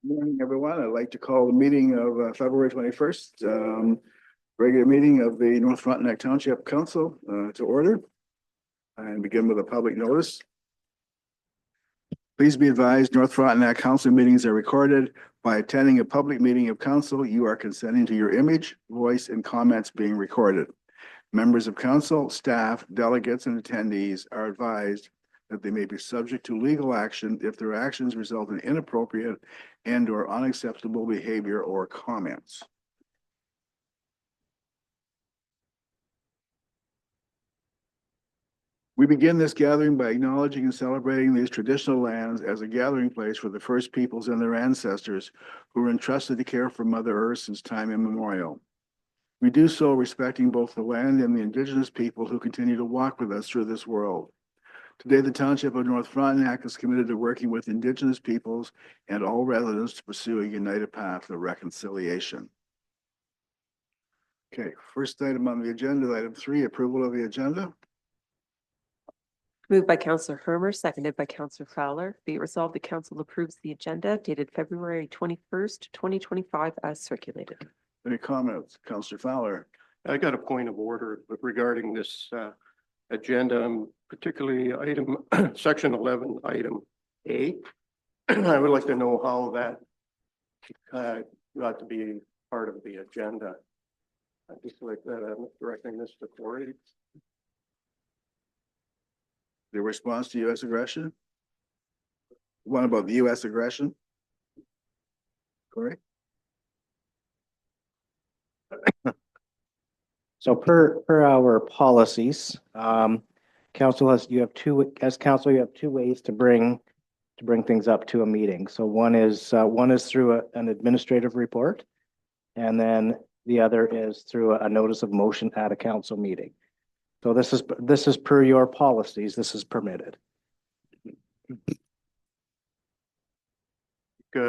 Morning, everyone. I'd like to call the meeting of February 21st, regular meeting of the North Frontenac Township Council to order and begin with a public notice. Please be advised, North Frontenac Council meetings are recorded. By attending a public meeting of council, you are consenting to your image, voice, and comments being recorded. Members of council, staff, delegates, and attendees are advised that they may be subject to legal action if their actions result in inappropriate and or unacceptable behavior or comments. We begin this gathering by acknowledging and celebrating these traditional lands as a gathering place for the first peoples and their ancestors who were entrusted to care for Mother Earth since time immemorial. We do so respecting both the land and the Indigenous people who continue to walk with us through this world. Today, the Township of North Frontenac is committed to working with Indigenous peoples and all residents to pursue a united path of reconciliation. Okay, first item on the agenda, item 3, approval of the agenda. Moved by Councillor Hermer, seconded by Councillor Fowler. Be it resolved, the council approves the agenda dated February 21st, 2025 as circulated. Any comments? Councillor Fowler. I got a point of order regarding this agenda, particularly item section 11, item A. I would like to know how that got to be part of the agenda. I just like that I'm directing this to Corey. The response to U.S. aggression? What about the U.S. aggression? Corey? So per our policies, council has, you have two ways to bring things up to a meeting. So one is through an administrative report, and then the other is through a notice of motion at a council meeting. So this is per your policies. This is permitted.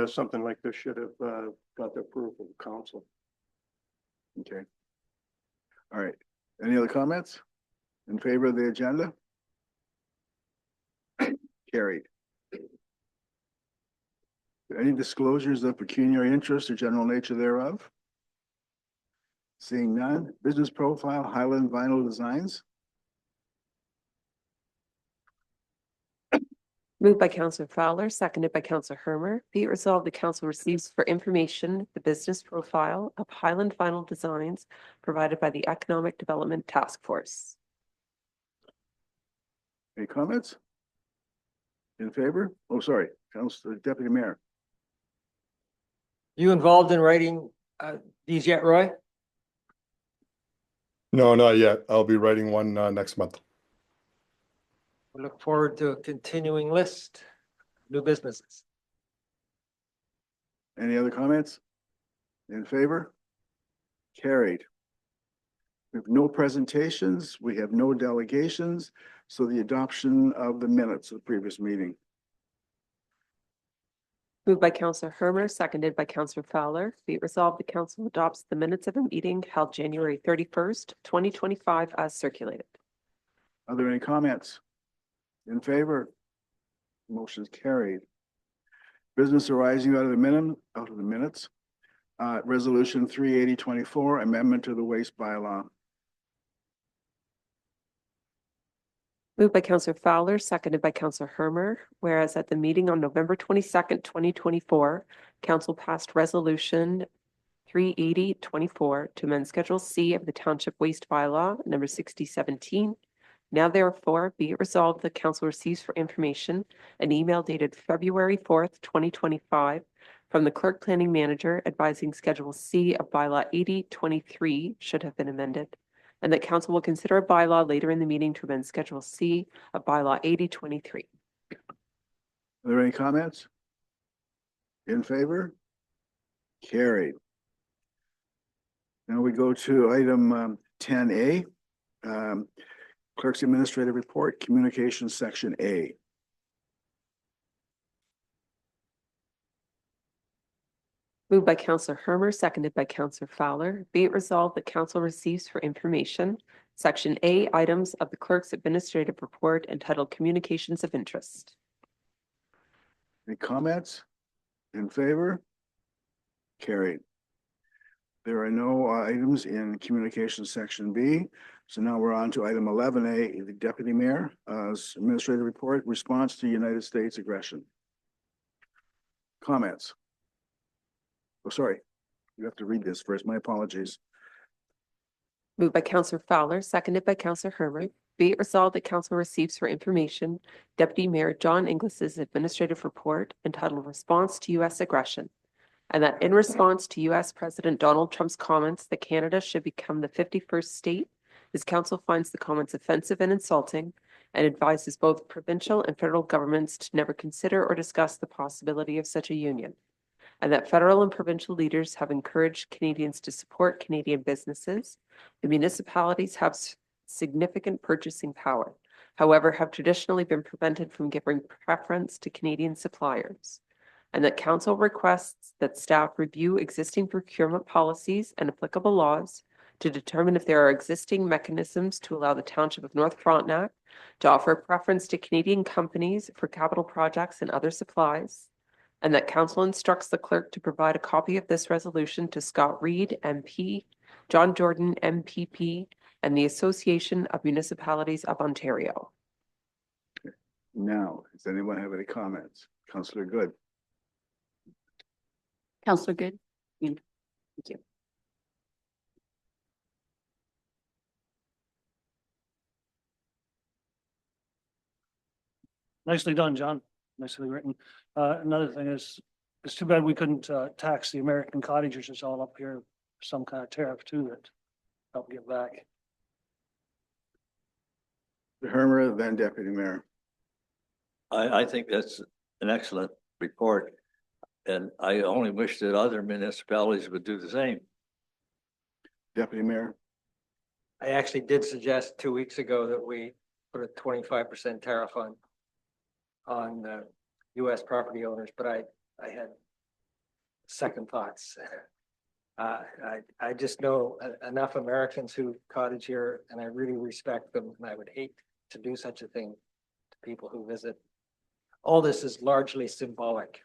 Something like this should have got the approval of the council. Okay. All right. Any other comments in favor of the agenda? Carried. Any disclosures of pecuniary interest or general nature thereof? Seeing none. Business profile, Highland Vinyl Designs. Moved by Councillor Fowler, seconded by Councillor Hermer. Be it resolved, the council receives for information the business profile of Highland Vinyl Designs provided by the Economic Development Task Force. Any comments? In favor? Oh, sorry, Councilor Deputy Mayor. You involved in writing these yet, Roy? No, not yet. I'll be writing one next month. We look forward to a continuing list of new businesses. Any other comments? In favor? Carried. We have no presentations. We have no delegations. So the adoption of the minutes of the previous meeting. Moved by Councillor Hermer, seconded by Councillor Fowler. Be it resolved, the council adopts the minutes of a meeting held January 31st, 2025 as circulated. Are there any comments? In favor? Motion's carried. Business arising out of the minutes. Resolution 38024, amendment to the waste bylaw. Moved by Councillor Fowler, seconded by Councillor Hermer, whereas at the meeting on November 22nd, 2024, council passed resolution 38024 to amend Schedule C of the Township Waste Bylaw, number 6017. Now therefore be it resolved, the council receives for information an email dated February 4th, 2025 from the Clerk Planning Manager advising Schedule C of Bylaw 8023 should have been amended, and that council will consider a bylaw later in the meeting to amend Schedule C of Bylaw 8023. Are there any comments? In favor? Carried. Now we go to item 10A, Clerk's Administrative Report, Communications Section A. Moved by Councillor Hermer, seconded by Councillor Fowler. Be it resolved that council receives for information Section A items of the Clerk's Administrative Report entitled Communications of Interest. Any comments? In favor? Carried. There are no items in communications section B. So now we're on to item 11A, the deputy mayor, administrative report, response to United States aggression. Comments? Oh, sorry. You have to read this first. My apologies. Moved by Counselor Fowler, seconded by Counselor Herman. Be it resolved that council receives for information Deputy Mayor John Inglis's administrative report entitled Response to U.S. Aggression, and that in response to U.S. President Donald Trump's comments that Canada should become the 51st state, this council finds the comments offensive and insulting and advises both provincial and federal governments to never consider or discuss the possibility of such a union, and that federal and provincial leaders have encouraged Canadians to support Canadian businesses. The municipalities have significant purchasing power, however, have traditionally been prevented from giving preference to Canadian suppliers, and that council requests that staff review existing procurement policies and applicable laws to determine if there are existing mechanisms to allow the Township of North Frontenac to offer preference to Canadian companies for capital projects and other supplies, and that council instructs the clerk to provide a copy of this resolution to Scott Reed, MP, John Jordan, MPP, and the Association of Municipalities of Ontario. Now, does anyone have any comments? Councillor Good. Counselor Good. Thank you. Nicely done, John. Nicely written. Another thing is, it's too bad we couldn't tax the American cottagers that's all up here, some kind of tariff too that help give back. The Hermer, then deputy mayor. I think that's an excellent report. And I only wish that other municipalities would do the same. Deputy mayor. I actually did suggest 2 weeks ago that we put a 25% tariff on US property owners, but I had second thoughts. I just know enough Americans who cottage here, and I really respect them, and I would hate to do such a thing to people who visit. All this is largely symbolic.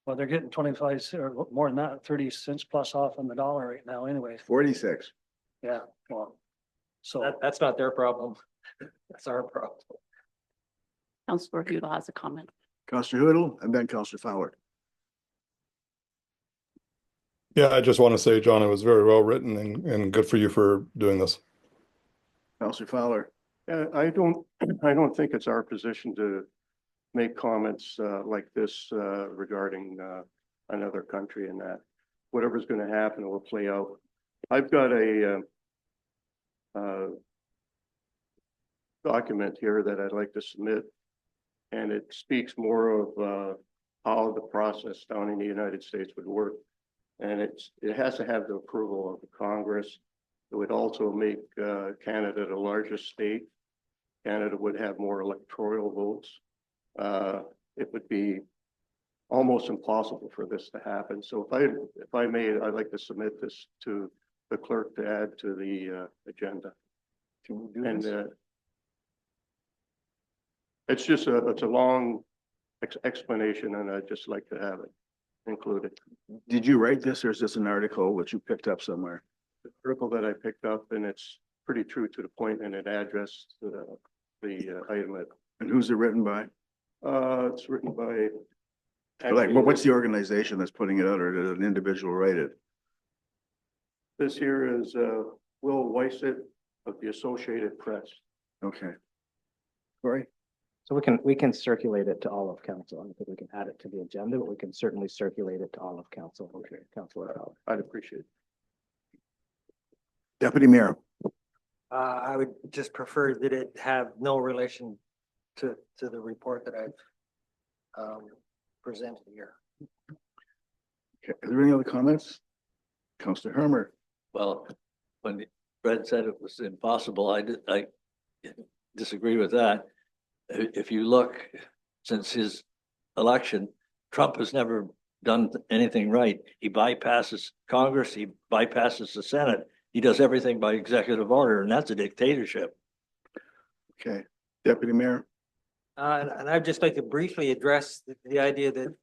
Well, they're getting 25 or more than that, 30 cents plus off on the dollar right now anyways. 46. Yeah, well, so That's not their problem. That's our problem. Counselor Udall has a comment. Councillor Hoodle, and then Councillor Fowler. Yeah, I just want to say, John, it was very well written and good for you for doing this. Councillor Fowler. I don't think it's our position to make comments like this regarding another country and that. Whatever's going to happen will play out. I've got a document here that I'd like to submit, and it speaks more of how the process down in the United States would work. And it has to have the approval of the Congress. It would also make Canada the largest state. Canada would have more electoral votes. It would be almost impossible for this to happen. So if I may, I'd like to submit this to the clerk to add to the agenda. Can we do And this? it's just it's a long explanation, and I'd just like to have it included. Did you write this, or is this an article that you picked up somewhere? The article that I picked up, and it's pretty true to the point, and it addressed the item. And who's it written by? It's written by. Like, what's the organization that's putting it out, or did an individual write it? This here is Will Weissett of the Associated Press. Okay. Corey? So we can circulate it to all of council. I don't think we can add it to the agenda, but we can certainly circulate it to all of council. Okay, Councilor Fowler. I'd appreciate it. Deputy Mayor. I would just prefer that it have no relation to the report that I've presented here. Okay. Are there any other comments? Councillor Hermer. Well, when Fred said it was impossible, I disagree with that. If you look, since his election, Trump has never done anything right. He bypasses Congress, he bypasses the Senate. He does everything by executive order, and that's a dictatorship. Okay. Deputy Mayor. And I'd just like to briefly address the idea that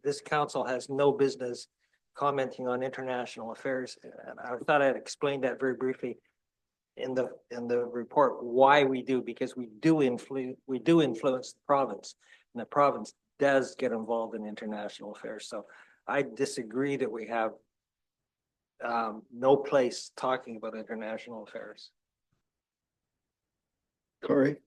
this council has no business commenting on international affairs. And I thought I'd explained that very briefly in the report, why we do, because we do influence the province. And the province does get involved in international affairs. So I disagree that we have no place talking about international affairs. Corey?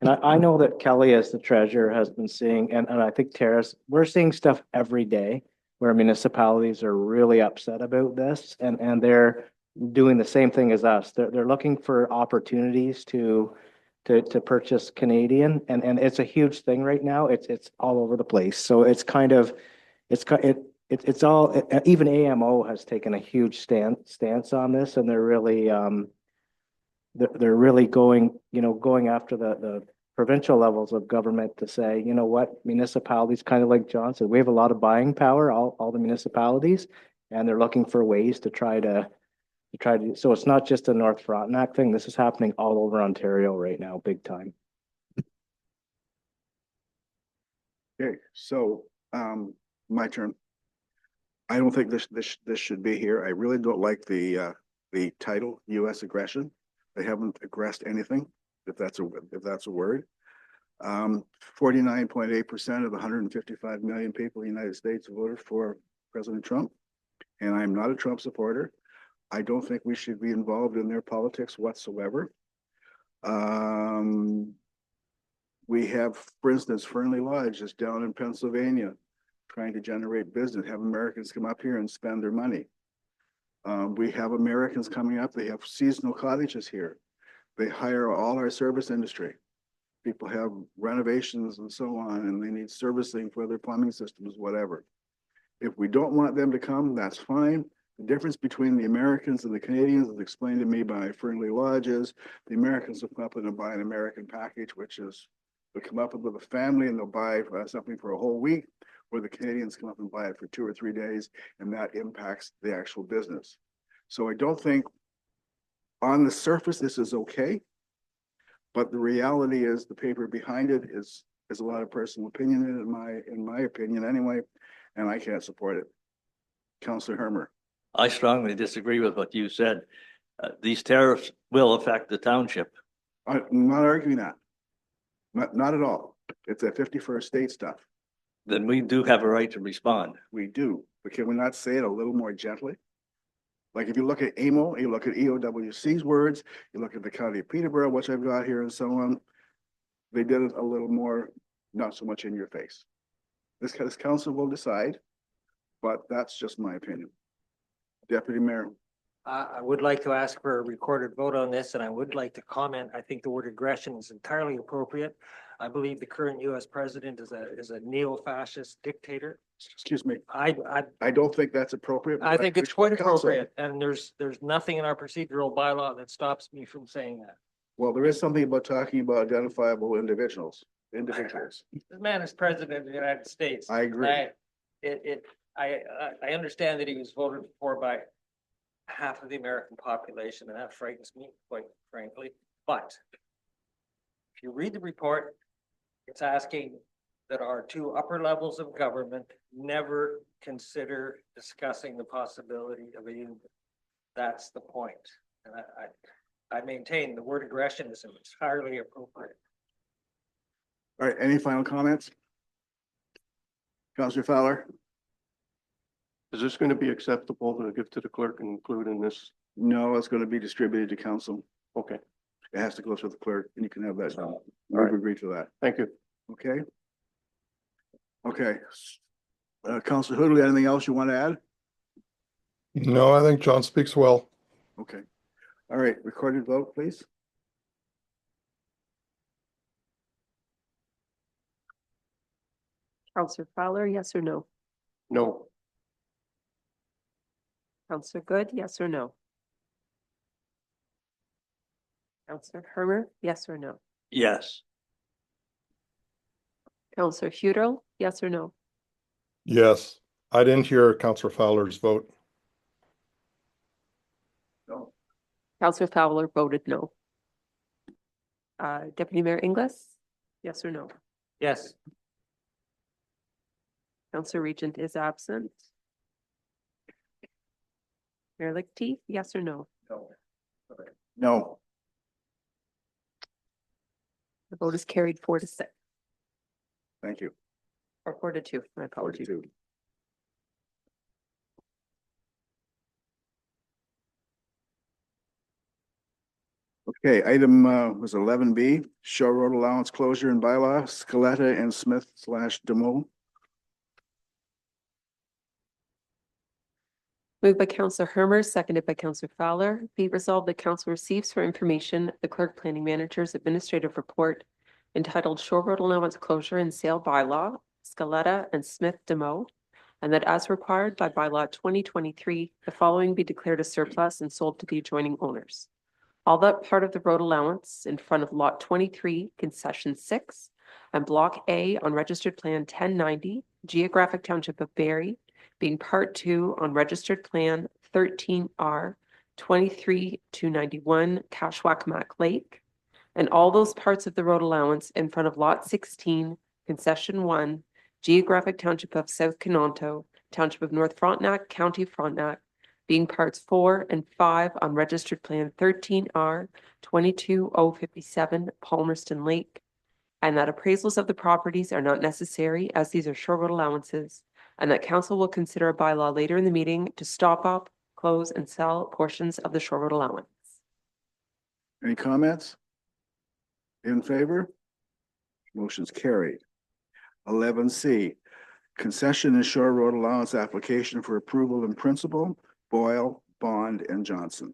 And I know that Kelly, as the treasurer, has been seeing, and I think Terrace, we're seeing stuff every day where municipalities are really upset about this, and they're doing the same thing as us. They're looking for opportunities to purchase Canadian, and it's a huge thing right now. It's all over the place. So it's kind of, it's all, even AMO has taken a huge stance on this, and they're really they're really going after the provincial levels of government to say, you know what, municipalities, kind of like John said, we have a lot of buying power, all the municipalities, and they're looking for ways to try to, so it's not just a North Frontenac thing. This is happening all over Ontario right now, big time. Okay, so, my turn. I don't think this should be here. I really don't like the title, US aggression. They haven't aggressed anything, if that's a word. 49.8% of the 155 million people in the United States voted for President Trump. And I'm not a Trump supporter. I don't think we should be involved in their politics whatsoever. We have, for instance, Fernley Lodge is down in Pennsylvania trying to generate business, have Americans come up here and spend their money. We have Americans coming up, they have seasonal cottages here. They hire all our service industry. People have renovations and so on, and they need servicing for their plumbing systems, whatever. If we don't want them to come, that's fine. The difference between the Americans and the Canadians is explained to me by Fernley Lodge is the Americans will come up and buy an American package, which is they'll come up with a family and they'll buy something for a whole week, where the Canadians come up and buy it for 2 or 3 days, and that impacts the actual business. So I don't think on the surface this is okay, but the reality is the paper behind it is a lot of personal opinion in my opinion anyway, and I can't support it. Councillor Hermer. I strongly disagree with what you said. These tariffs will affect the township. I'm not arguing that. Not at all. It's a 51st state stuff. Then we do have a right to respond. We do, but can we not say it a little more gently? Like if you look at AMO, you look at EOWC's words, you look at the County of Peterborough, which I've got here and so on, they did it a little more, not so much in your face. This council will decide, but that's just my opinion. Deputy Mayor. I would like to ask for a recorded vote on this, and I would like to comment. I think the word aggression is entirely appropriate. I believe the current US president is a neo-fascist dictator. Excuse me. I don't think that's appropriate. I think it's quite Council. appropriate, and there's nothing in our procedural bylaw that stops me from saying that. Well, there is something about talking about identifiable individuals. This man is president of the United States. I agree. I understand that he was voted for by half of the American population, and that frightens me, quite frankly. But if you read the report, it's asking that our 2 upper levels of government never consider discussing the possibility of a union. That's the point. And I maintain the word aggression is entirely appropriate. All right, any final comments? Councillor Fowler? Is this going to be acceptable to give to the clerk and include in this? No, it's going to be distributed to council. Okay, It has to go through the clerk and you can have that. All We've right. agreed to that. thank you. Okay. Okay. Councillor Hoodley, anything else you want to add? No, I think John speaks well. Okay. All right, recorded vote, please. Counselor Fowler, yes or no? No, Counselor Good, yes or no? Counselor Hermer, yes or no? Yes. Counselor Hudel, yes or no? Yes, I didn't hear Councillor Fowler's vote. No. Counselor Fowler voted no. Deputy Mayor Inglis, Yes or no? Yes. Counselor Regent is absent. Mayor Lichty, yes or no? No. The vote is carried 4-6, Thank you. or 4-2, my apologies. 42. Okay, item was 11B, Shore Road Allowance Closure and Bylaw, Scaletta and Smith / Demo. Moved by Counselor Hermer, seconded by Counselor Fowler. Be it resolved that council receives for information the clerk planning manager's administrative report entitled Shore Road Allowance Closure and Sale Bylaw, Scaletta and Smith Demo, and that as required by bylaw 2023, the following be declared a surplus and sold to the adjoining owners. All that part of the road allowance in front of lot 23, concession 6, and block A on registered plan 1090, geographic township of Barrie, being part 2 on registered plan 13R 23-291 Kashwackamack Lake, and all those parts of the road allowance in front of lot 16, concession 1, geographic township of South Canonto, township of North Frontenac, county Frontenac, being parts 4 and 5 on registered plan 13R 22057 Palmerston Lake, and that appraisals of the properties are not necessary as these are shore road allowances, and that council will consider a bylaw later in the meeting to stop up, close, and sell portions of the shore road allowance. Any comments? In favor? Motion's carried. 11C, Concession and Shore Road Allowance Application for Approval in Principle, Boyle, Bond, and Johnson.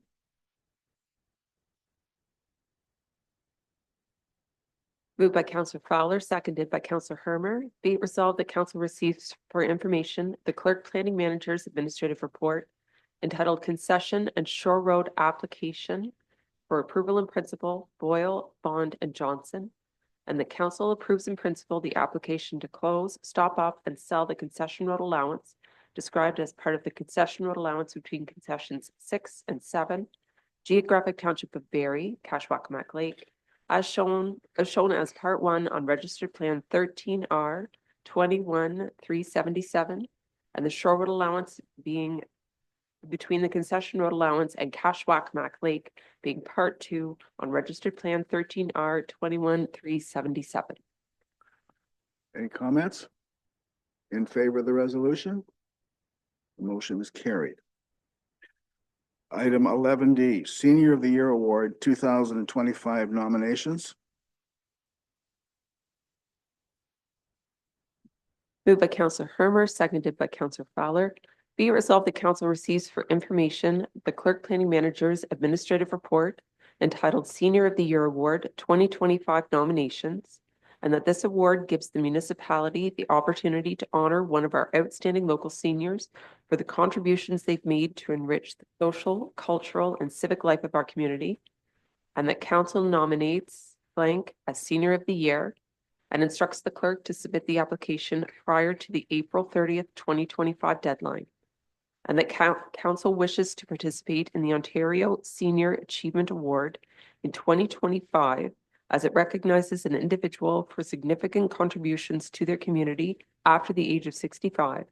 Moved by Counselor Fowler, seconded by Counselor Hermer. Be it resolved that council receives for information the clerk planning manager's administrative report entitled Concession and Shore Road Application for Approval in Principle, Boyle, Bond, and Johnson, and the council approves in principle the application to close, stop up, and sell the concession road allowance described as part of the concession road allowance between concessions 6 and 7, geographic township of Barrie, Kashwackamack Lake, as shown as part 1 on registered plan 13R 21377, and the shore road allowance being between the concession road allowance and Kashwackamack Lake being part 2 on registered plan 13R 21377. Any comments? In favor of the resolution? The motion is carried. Item 11D, Senior of the Year Award 2025 nominations. Moved by Counselor Hermer, seconded by Counselor Fowler. Be it resolved that council receives for information the clerk planning manager's administrative report entitled Senior of the Year Award 2025 nominations, and that this award gives the municipality the opportunity to honor one of our outstanding local seniors for the contributions they've made to enrich the social, cultural, and civic life of our community, and that council nominates blank as Senior of the Year and instructs the clerk to submit the application prior to the April 30th, 2025 deadline, and that council wishes to participate in the Ontario Senior Achievement Award in 2025 as it recognizes an individual for significant contributions to their community after the age of 65,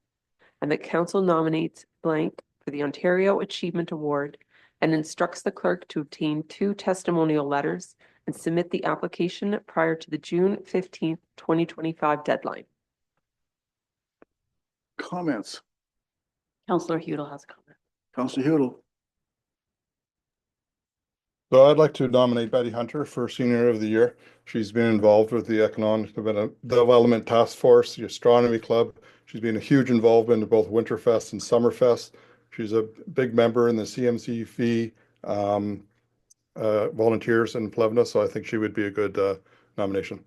and that council nominates blank for the Ontario Achievement Award and instructs the clerk to obtain 2 testimonial letters and submit the application prior to the June 15th, 2025 deadline. Comments? Counselor Hudel has a comment. Counselor Hudel. So I'd like to nominate Betty Hunter for Senior of the Year. She's been involved with the Economic Development Task Force, the Astronomy Club. She's been a huge involvement in both Winterfest and Summerfest. She's a big member in the CMCV volunteers in Plevna, so I think she would be a good nomination.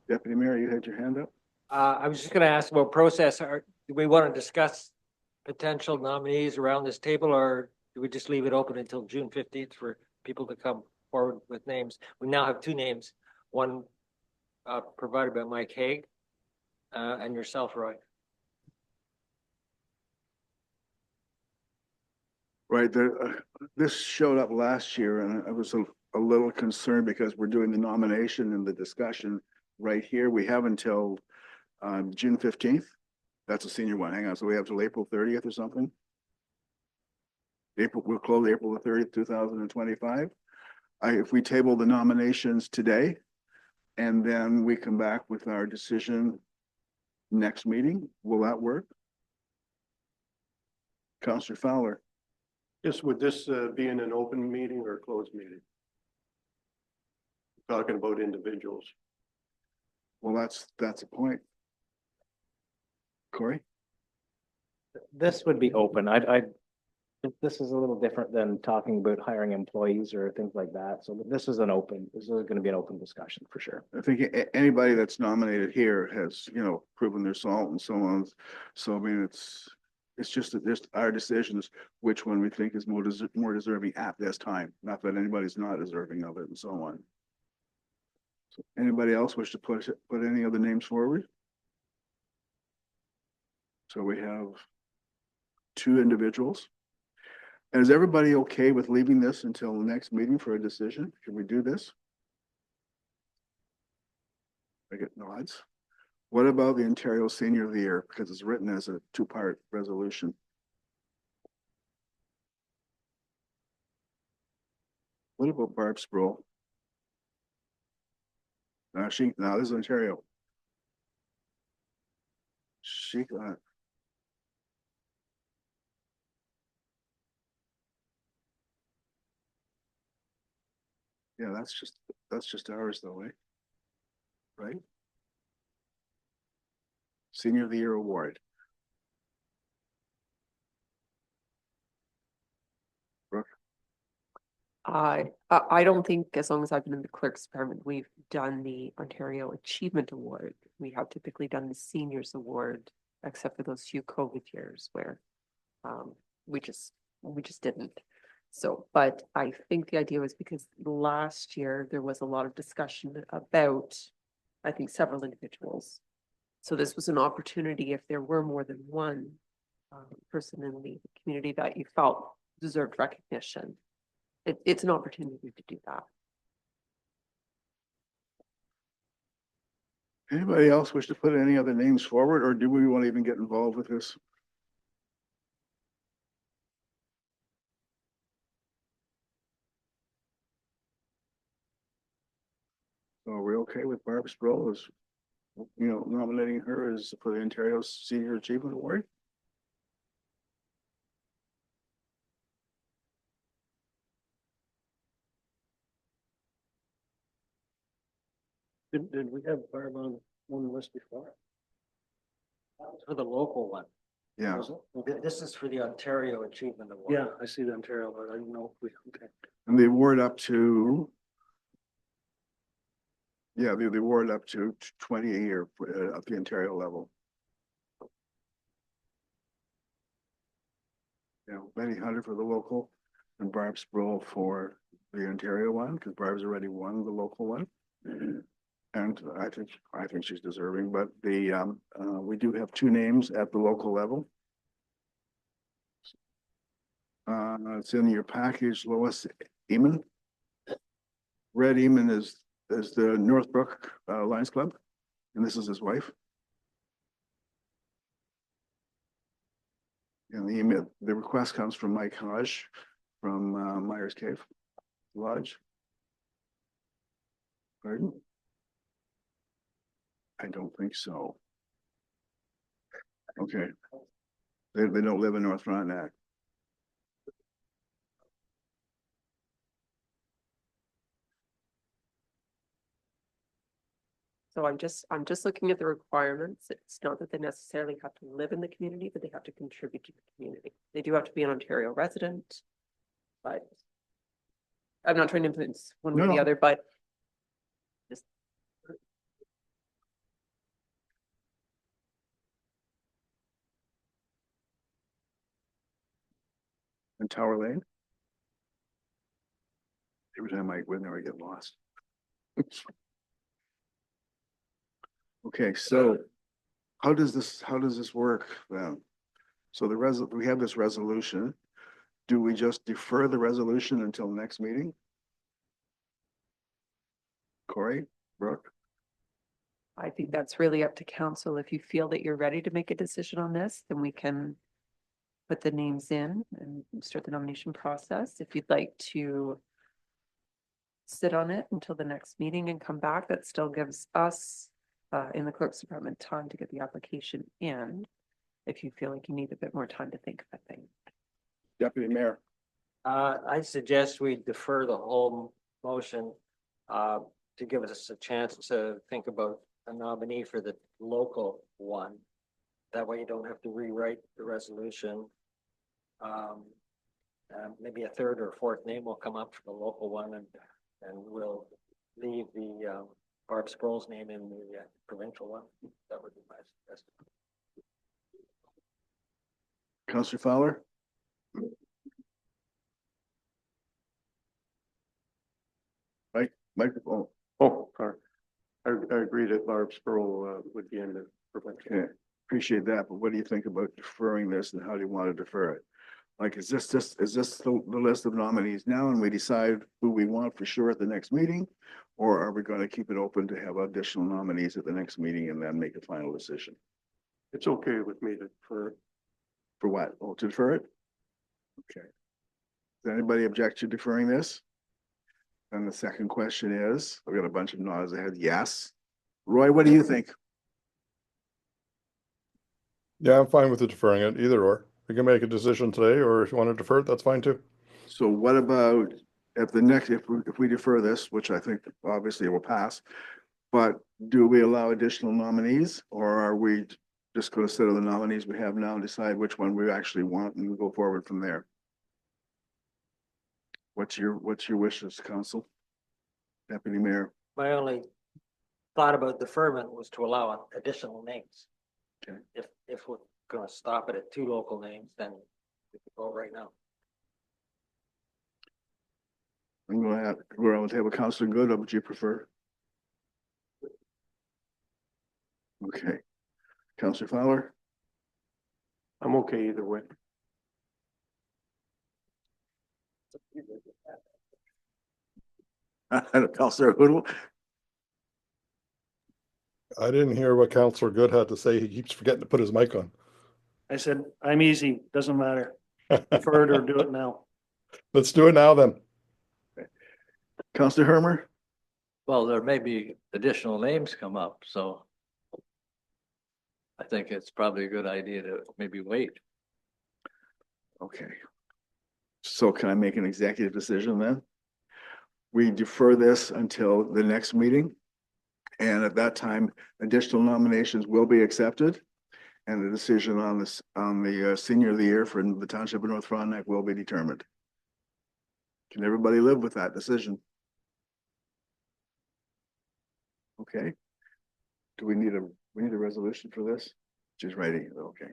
Deputy Mayor, you had your hand up? I was just gonna ask about process. Do we want to discuss potential nominees around this table, or do we just leave it open until June 15th for people to come forward with names? We now have 2 names, one provided by Mike Haig and yourself, Roy. Right, this showed up last year and I was a little concerned because we're doing the nomination and the discussion right here. We have until June 15th. That's a senior one. Hang on. So we have till April 30th or something? We'll close April the 30th, 2025. If we table the nominations today and then we come back with our decision next meeting, will that work? Counselor Fowler? Yes, would this be in an open meeting or a closed meeting? Talking about individuals. Well, that's a point. Corey? This would be open. This is a little different than talking about hiring employees or things like that. So this is gonna be an open discussion for sure. I think anybody that's nominated here has, proven their salt and so on. So I mean, it's just that this, our decision is which one we think is more deserving at this time. Not that anybody's not deserving of it and so on. So anybody else wish to put any other names forward? So we have 2 individuals. And is everybody okay with leaving this until the next meeting for a decision? Can we do this? I get nods. What about the Ontario Senior of the Year? Because it's written as a 2-part resolution. What about Barb Sproul? This is Ontario. She got. Yeah, that's just ours though, eh? Right? Senior of the Year award. Brooke? I don't think, as long as I've been in the clerk's department, we've done the Ontario Achievement Award. We have typically done the Seniors Award, except for those few COVID years where we just didn't. So, but I think the idea was because last year there was a lot of discussion about, I think, several individuals. So this was an opportunity if there were more than one person in the community that you felt deserved recognition. It's an opportunity to do that. Anybody else wish to put any other names forward, or do we want to even get involved with this? So are we okay with Barb Sproul as, nominating her as for the Ontario Senior Achievement Award? Did we have Barb on one list before? For the local one. Yeah, Was it? This is for the Ontario Achievement Award. Yeah, I see the Ontario, but I didn't know if we, okay. and the award up to. Yeah, the award up to 20 a year at the Ontario level. Betty Hunter for the local and Barb Sproul for the Ontario one, because Barb's already won the local one. And I think she's deserving, but we do have 2 names at the local level. It's in your package, Lois Eamon. Red Eamon is the Northbrook Lions Club, and this is his wife. And the request comes from Mike Hodge from Myers Cave Lodge. Pardon? I don't think so. Okay. They don't live in North Frontenac. So I'm just looking at the requirements. It's not that they necessarily have to live in the community, but they have to contribute to the community. They do have to be an Ontario resident, but I'm not trying to influence one way or the No. other, but just In Tower Lane. Every time I win there, I get lost. Okay, so how does this work then? So we have this resolution. Do we just defer the resolution until next meeting? Corey, Brooke? I think that's really up to council. If you feel that you're ready to make a decision on this, then we can put the names in and start the nomination process. If you'd like to sit on it until the next meeting and come back, that still gives us in the clerk's department time to get the application in. If you feel like you need a bit more time to think of a thing. Deputy Mayor? I suggest we defer the whole motion to give us a chance to think about a nominee for the local one. That way you don't have to rewrite the resolution. Maybe a third or fourth name will come up for the local one and we'll leave the Barb Sproul's name in the provincial one. That would be my suggestion. Counselor Fowler? Microphone. Oh, sorry. I agree that Barb Sproul would be in the provincial. Okay, appreciate that, but what do you think about deferring this and how do you want to defer it? Like, is this the list of nominees now and we decide who we want for sure at the next meeting? Or are we going to keep it open to have additional nominees at the next meeting and then make a final decision? It's okay with me to defer. For what? Oh, to defer it? Okay. Does anybody object to deferring this? And the second question is, I've got a bunch of nods ahead. Yes. Roy, what do you think? Yeah, I'm fine with the deferring it, either or. We can make a decision today, or if you want to defer it, that's fine too. So what about at the next, if we defer this, which I think obviously it will pass, but do we allow additional nominees or are we just going to sit on the nominees we have now and decide which one we actually want and we go forward from there? What's your wishes, council? Deputy Mayor? My only thought about deferment was to allow additional names. Okay. If we're gonna stop it at 2 local names, then we could go right now. I'm going to have, we're on the table. Councilor Good, what would you prefer? Okay. Councilor Fowler? I'm okay either way. Councilor Hoodle? I didn't hear what Councillor Good had to say. He keeps forgetting to put his mic on. I said, I'm easy, doesn't matter. Defer it or do it now. Let's do it now then. Councilor Hermer? Well, there may be additional names come up, so I think it's probably a good idea to maybe wait. Okay. So can I make an executive decision then? We defer this until the next meeting. And at that time, additional nominations will be accepted. And the decision on this, on the senior of the year for the Township of North Frontenac will be determined. Can everybody live with that decision? Okay. Do we need a resolution for this? She's ready, okay.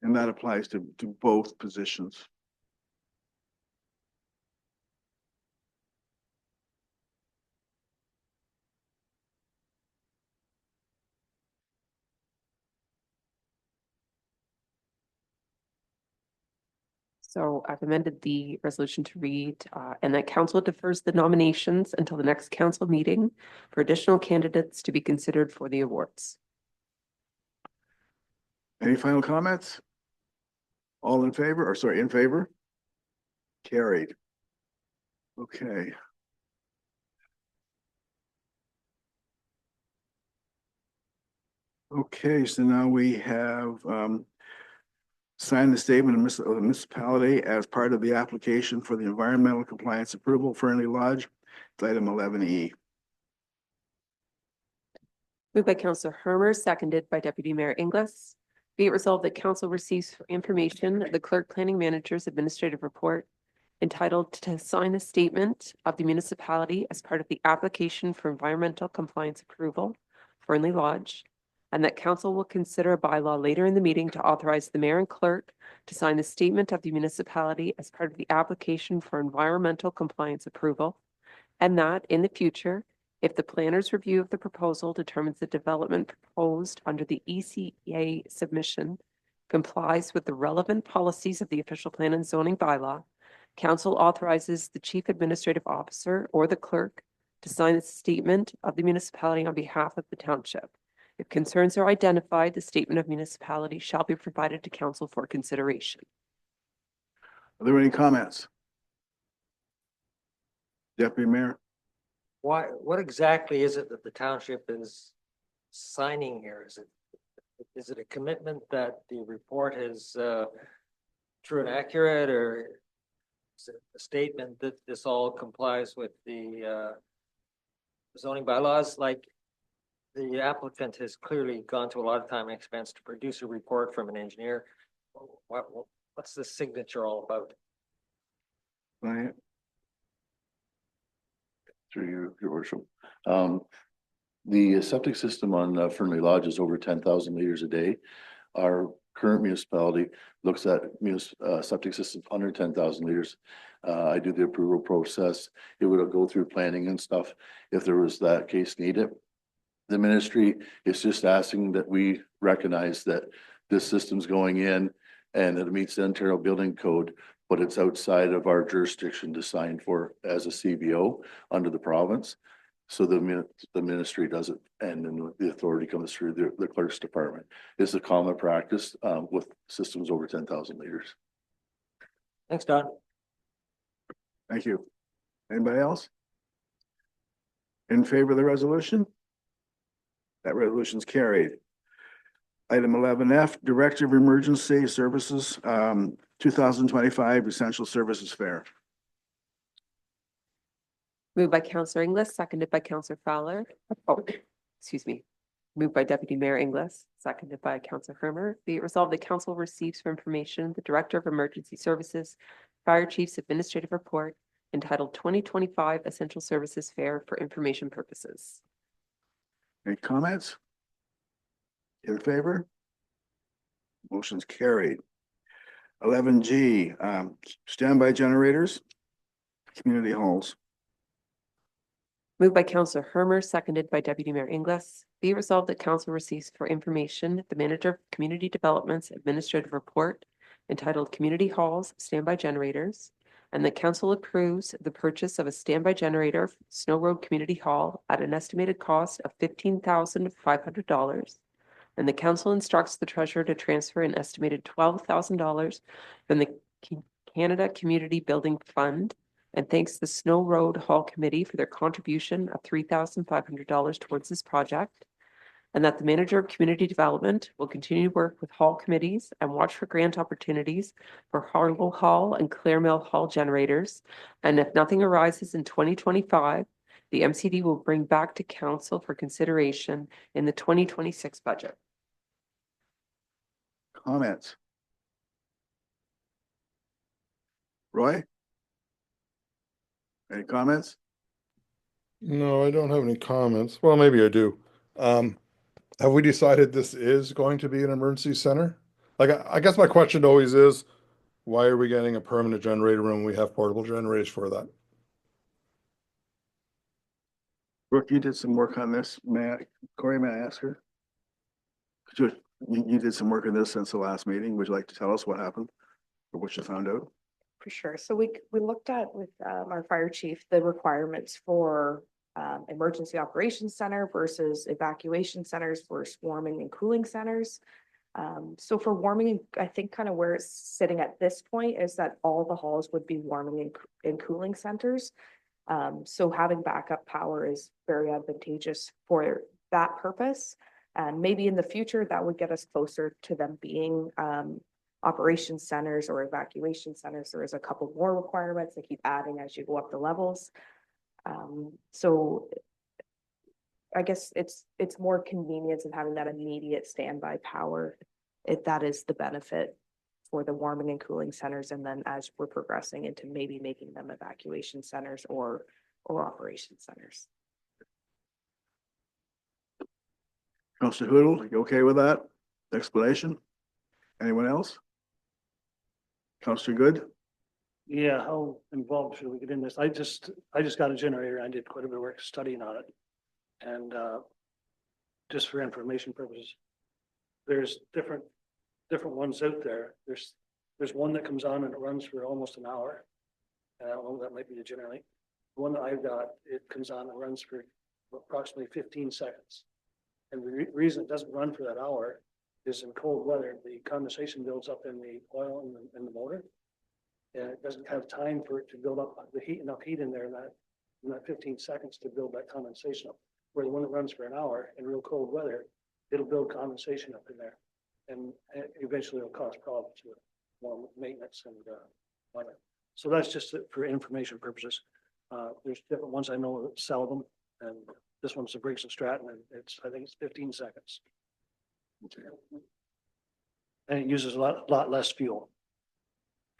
And that applies to both positions. So I've amended the resolution to read, and that council defers the nominations until the next council meeting for additional candidates to be considered for the awards. Any final comments? All in favor, or sorry, in favor? Carried. Okay. Okay, so now we have signed the statement of the municipality as part of the application for the environmental compliance approval for Fernley Lodge. It's item 11E. Moved by Councillor Hermer, seconded by Deputy Mayor Inglis. Be it resolved that council receives for information the clerk planning manager's administrative report entitled to sign the statement of the municipality as part of the application for environmental compliance approval for Fernley Lodge, and that council will consider a bylaw later in the meeting to authorize the mayor and clerk to sign the statement of the municipality as part of the application for environmental compliance approval, and that in the future, if the planner's review of the proposal determines the development proposed under the ECA submission complies with the relevant policies of the official plan and zoning bylaw, council authorizes the chief administrative officer or the clerk to sign a statement of the municipality on behalf of the township. If concerns are identified, the statement of municipality shall be provided to council for consideration. Are there any comments? Deputy Mayor? What exactly is it that the township is signing here? Is it a commitment that the report is true and accurate, or is it a statement that this all complies with the zoning bylaws? Like, the applicant has clearly gone to a lot of time and expense to produce a report from an engineer. What's the signature all about? Ryan? Through you, your worship. The septic system on Fernley Lodge is over 10,000 liters a day. Our current municipality looks at septic systems under 10,000 liters. I do the approval process. It would go through planning and stuff if there was that case needed. The ministry is just asking that we recognize that this system's going in and that it meets the Ontario Building Code, but it's outside of our jurisdiction to sign for as a CBO under the province. So the ministry does it, and then the authority comes through the clerk's department. It's a common practice with systems over 10,000 liters. Thanks, Don. Thank you. Anybody else? In favor of the resolution? That resolution's carried. Item 11F, Director of Emergency Services, 2025 Essential Services Fair. Moved by Counselor Inglis, seconded by Counselor Fowler. Oh, excuse me. Moved by Deputy Mayor Inglis, seconded by Counselor Hermer. Be it resolved, the council receives for information the Director of Emergency Services Fire Chief's Administrative Report entitled 2025 Essential Services Fair for information purposes. Any comments? In favor? Motion's carried. 11G, standby generators, community halls. Moved by Counselor Hermer, seconded by Deputy Mayor Inglis. Be it resolved that council receives for information the Manager of Community Development's Administrative Report entitled Community Halls Standby Generators, and the council approves the purchase of a standby generator for Snow Road Community Hall at an estimated cost of $15,500. And the council instructs the treasurer to transfer an estimated $12,000 from the Canada Community Building Fund, and thanks the Snow Road Hall Committee for their contribution of $3,500 towards this project. And that the Manager of Community Development will continue to work with hall committees and watch for grant opportunities for Harlow Hall and Clare Mill Hall generators. And if nothing arises in 2025, the MCD will bring back to council for consideration in the 2026 budget. Comments? Roy? Any comments? No, I don't have any comments. Well, maybe I do. Have we decided this is going to be an emergency center? Like, I guess my question always is, why are we getting a permanent generator when we have portable generators for that? Brooke, you did some work on this. Corey, may I ask her? You did some work on this since the last meeting. Would you like to tell us what happened or what you found out? For sure. So we looked at with our fire chief, the requirements for emergency operations center versus evacuation centers versus warming and cooling centers. So for warming, I think kind of where it's sitting at this point is that all the halls would be warming and cooling centers. So having backup power is very advantageous for that purpose. And maybe in the future that would get us closer to them being operations centers or evacuation centers. There is a couple more requirements that keep adding as you go up the levels. So I guess it's more convenience in having that immediate standby power. If that is the benefit for the warming and cooling centers, and then as we're progressing into maybe making them evacuation centers or operation centers. Councilor Hoodle, you okay with that explanation? Anyone else? Councilor Good? Yeah, how involved should we get in this? I just got a generator. I did quite a bit of work studying on it. And just for information purposes, there's different different ones out there. There's one that comes on and it runs for almost an hour. And I don't know, that might be the generally. The one that I've got, it comes on and runs for approximately 15 seconds. And the reason it doesn't run for that hour is in cold weather, the condensation builds up in the oil in the motor. And it doesn't have time for it to build up the heat, enough heat in there in that 15 seconds to build that condensation up. Where the one that runs for an hour in real cold weather, it'll build condensation up in there. And eventually it'll cause problems with more maintenance and weather. So that's just for information purposes. There's different ones I know that sell them, and this one's the Briggs and Stratton, and I think it's 15 seconds. And it uses a lot less fuel.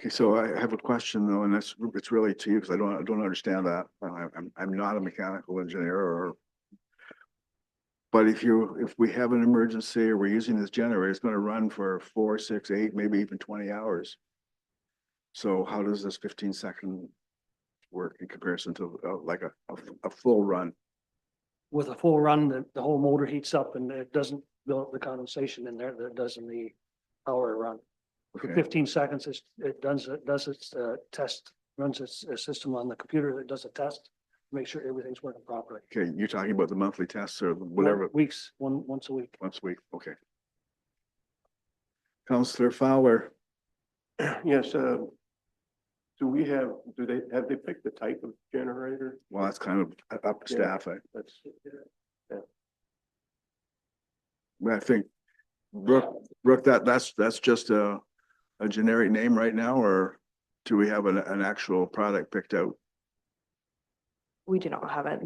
Okay, so I have a question though, and it's really to you because I don't understand that. I'm not a mechanical engineer but if we have an emergency or we're using this generator, it's going to run for 4, 6, 8, maybe even 20 hours. So how does this 15-second work in comparison to like a full run? With a full run, the whole motor heats up and it doesn't build up the condensation in there that it does in the hour run. For Okay. 15 seconds, it does its test, runs its system on the computer that does a test, make sure everything's working properly. Okay, you're talking about the monthly tests or whatever, Weeks, once a week. once a week, okay. Counselor Fowler, Yes, do have they picked the type of generator? well, that's kind of up to Yeah. staff. That's, I think, Brooke, that's just a generic name right now, or do we have an actual product picked out? We do not have it.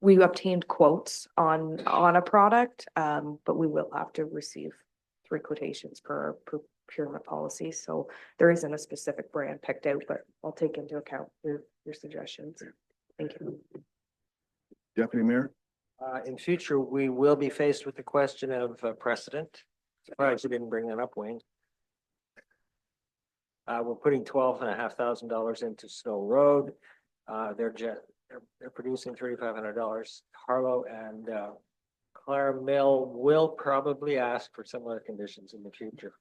We obtained quotes on a product, but we will have to receive 3 quotations per procurement policy. So there isn't a specific brand picked out, but I'll take into account your suggestions. Thank you. Deputy Mayor? In future, we will be faced with the question of precedent. Surprised you didn't bring that up, Wayne. We're putting $12,500 into Snow Road. They're producing $3,500. Harlow and Clare Mill will probably ask for similar conditions in the future.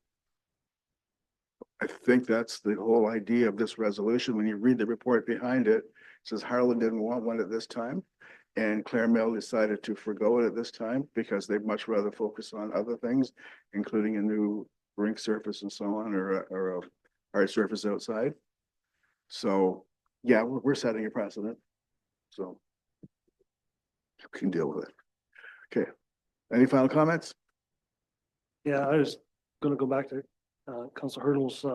I think that's the whole idea of this resolution. When you read the report behind it, it says Harlan didn't want one at this time. And Clare Mill decided to forego it at this time because they'd much rather focus on other things, including a new rink surface and so on, or a hard surface outside. So, yeah, we're setting a precedent. So you can deal with it. Okay. Any final comments? Yeah, I was gonna go back to Council Hurdle's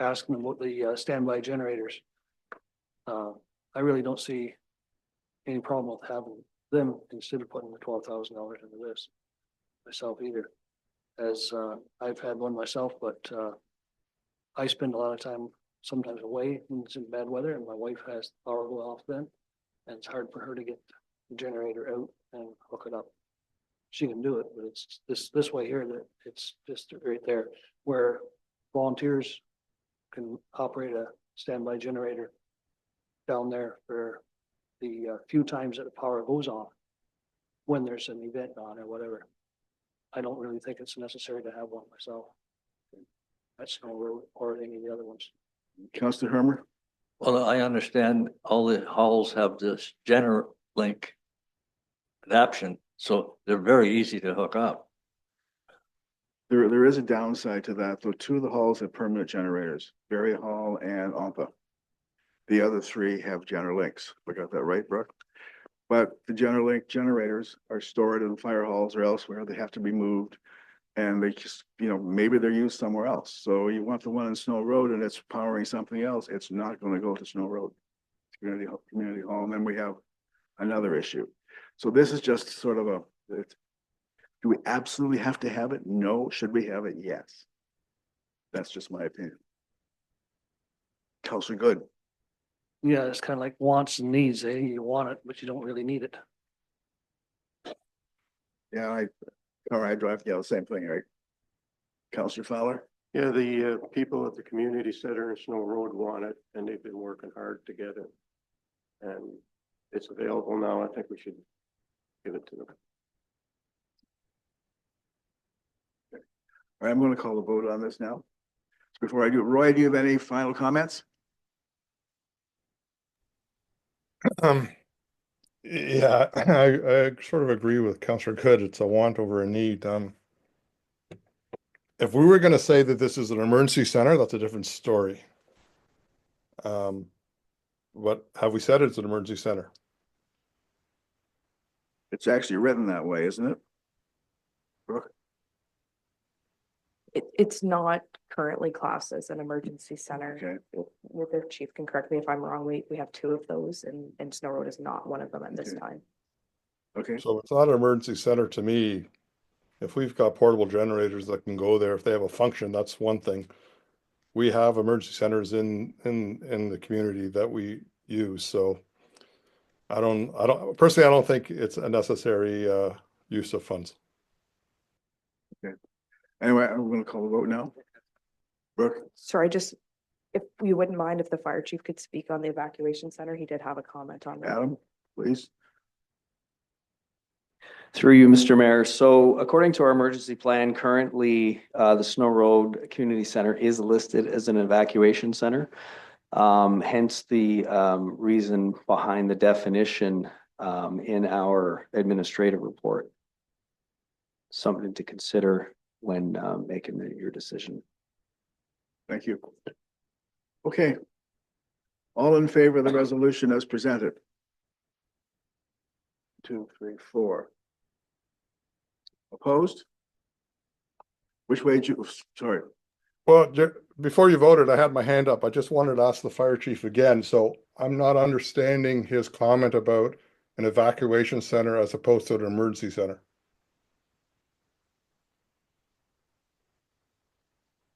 asking about the standby generators. I really don't see any problem with having them instead of putting the $12,000 into this myself either. As I've had one myself, but I spend a lot of time sometimes away when it's in bad weather, and my wife has power go off then, and it's hard for her to get the generator out and hook it up. She can do it, but it's this way here that it's just right there where volunteers can operate a standby generator down there for the few times that the power goes off when there's an event on or whatever. I don't really think it's necessary to have one myself. That's Snow Road or any of the other ones. Councillor Hermer? Well, I understand all the halls have this GenerLink adaption, so they're very easy to hook up. There is a downside to that, though. 2 of the halls have permanent generators, Berry Hall and Ompa. The other 3 have GenerLinks. I got that right, Brooke? But the GenerLink generators are stored in fire halls or elsewhere. They have to be moved. And they just, maybe they're used somewhere else. So you want the one in Snow Road and it's powering something else. It's not going to go to Snow Road. Community hall. And then we have another issue. So this is just sort of do we absolutely have to have it? No. Should we have it? Yes. That's just my opinion. Councillor Good. Yeah, it's kind of like wants and needs, eh? You want it, but you don't really need it. Yeah, I drive, the same thing, right? Councillor Fowler? yeah, the people at the community center in Snow Road want it, and they've been working hard to get it. And it's available now. I think we should give it to them. All right, I'm going to call the vote on this now. Before I do, Roy, do you have any final comments? Yeah, I sort of agree with Councillor Good. It's a want over a need. If we were gonna say that this is an emergency center, that's a different story. But have we said it's an emergency center? It's actually written that way, isn't it? Brooke? It's not currently classed as an emergency center. Okay. With the chief can correct me if I'm wrong, we have two of those and Snow Road is not one of them at this Okay. time. Okay, So it's not an emergency center to me. If we've got portable generators that can go there, if they have a function, that's one thing. We have emergency centers in the community that we use, so personally, I don't think it's a necessary use of funds. anyway, I'm going to call the vote now. Brooke? Sorry, just if you wouldn't mind if the fire chief could speak on the evacuation center, he did have a comment on that. Adam, please. Through you, Mr. Mayor. So according to our emergency plan, currently, the Snow Road Community Center is listed as an evacuation center. Hence the reason behind the definition in our administrative report. Something to consider when making your decision. Thank you. Okay. All in favor of the resolution as presented? 2, 3, 4. Opposed? Which way did you, sorry, Well, before you voted, I had my hand up. I just wanted to ask the fire chief again. So I'm not understanding his comment about an evacuation center as opposed to an emergency center.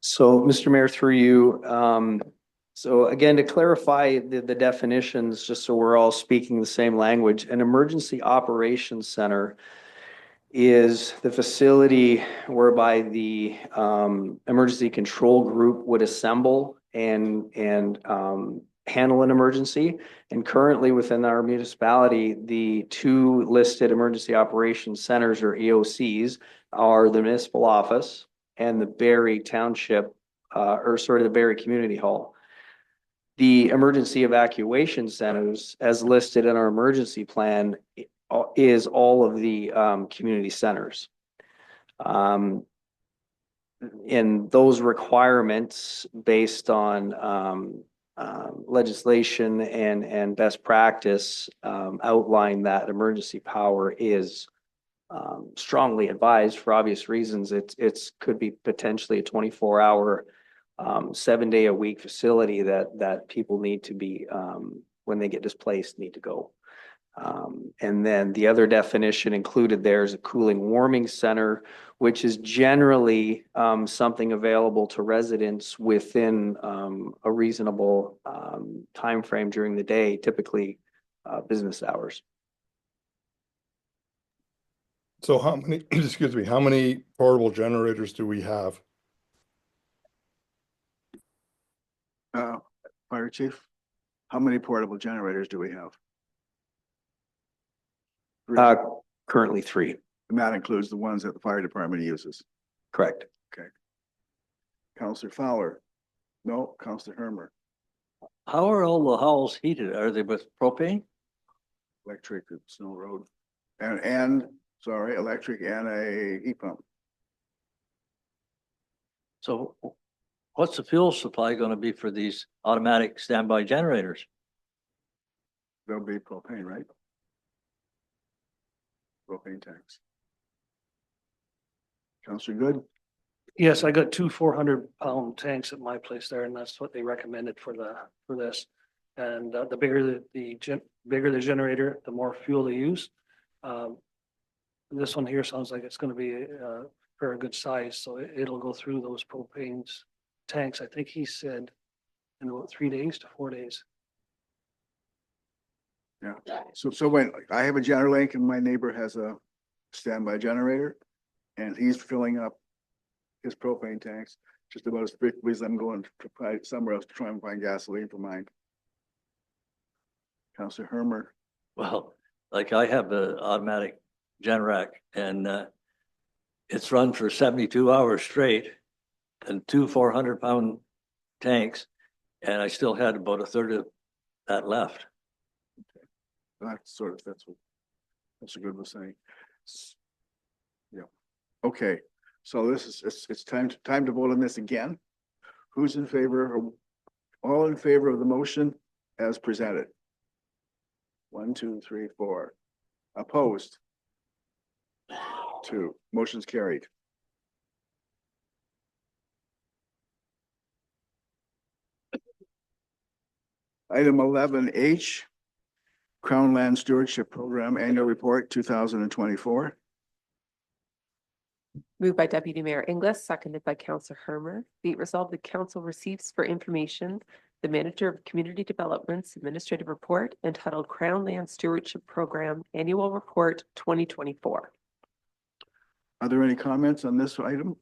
So, Mr. Mayor, through you, so again, to clarify the definitions, just so we're all speaking the same language, an emergency operations center is the facility whereby the emergency control group would assemble and handle an emergency. And currently within our municipality, the two listed emergency operations centers, or EOCs, are the municipal office and the Barrie Township, the Barrie Community Hall. The emergency evacuation centers, as listed in our emergency plan, is all of the community centers. And those requirements based on legislation and best practice outline that emergency power is strongly advised for obvious reasons. It's could be potentially a 24-hour, 7-day-a-week facility that people need to be, when they get displaced, need to go. And then the other definition included there is a cooling warming center, which is generally something available to residents within a reasonable time frame during the day, typically business hours. So how many, excuse me, how many portable generators do we have? fire chief, how many portable generators do we have? Currently 3. And that includes the ones that the fire department uses. Correct. Counselor Fowler? No. Counselor Hermer? How are all the halls heated? Are they with propane? Electric at Snow Road. And sorry, electric and a heat pump. So what's the fuel supply going to be for these automatic standby generators? There'll be propane, right? Propane tanks. Counselor Good? Yes, I got 2 400-pound tanks at my place there, and that's what they recommended for this. And the bigger the generator, the more fuel they use. This one here sounds like it's going to be for a good size, so it'll go through those propane tanks. I think he said in about 3 days to 4 days. Yeah. So when I have a Generalink and my neighbor has a standby generator and he's filling up his propane tanks just about as quickly as I'm going to find somewhere else to try and find gasoline for mine. Counselor Hermer? Well, like I have an automatic Generac and it's run for 72 hours straight and two 400-pound tanks. And I still had about a third of that left. That's a good was saying. Yeah, okay, so this is, it's time to vote on this again. Who's in favor, all in favor of the motion as presented? 1, 2, 3, 4. Opposed? 2. Motion's carried. Item 11H, Crown Land Stewardship Program Annual Report 2024. Moved by Deputy Mayor Inglis, seconded by Councillor Hermer. Be it resolved, the council receives for information the Manager of Community Development's Administrative Report entitled Crown Land Stewardship Program Annual Report 2024. Are there any comments on this item?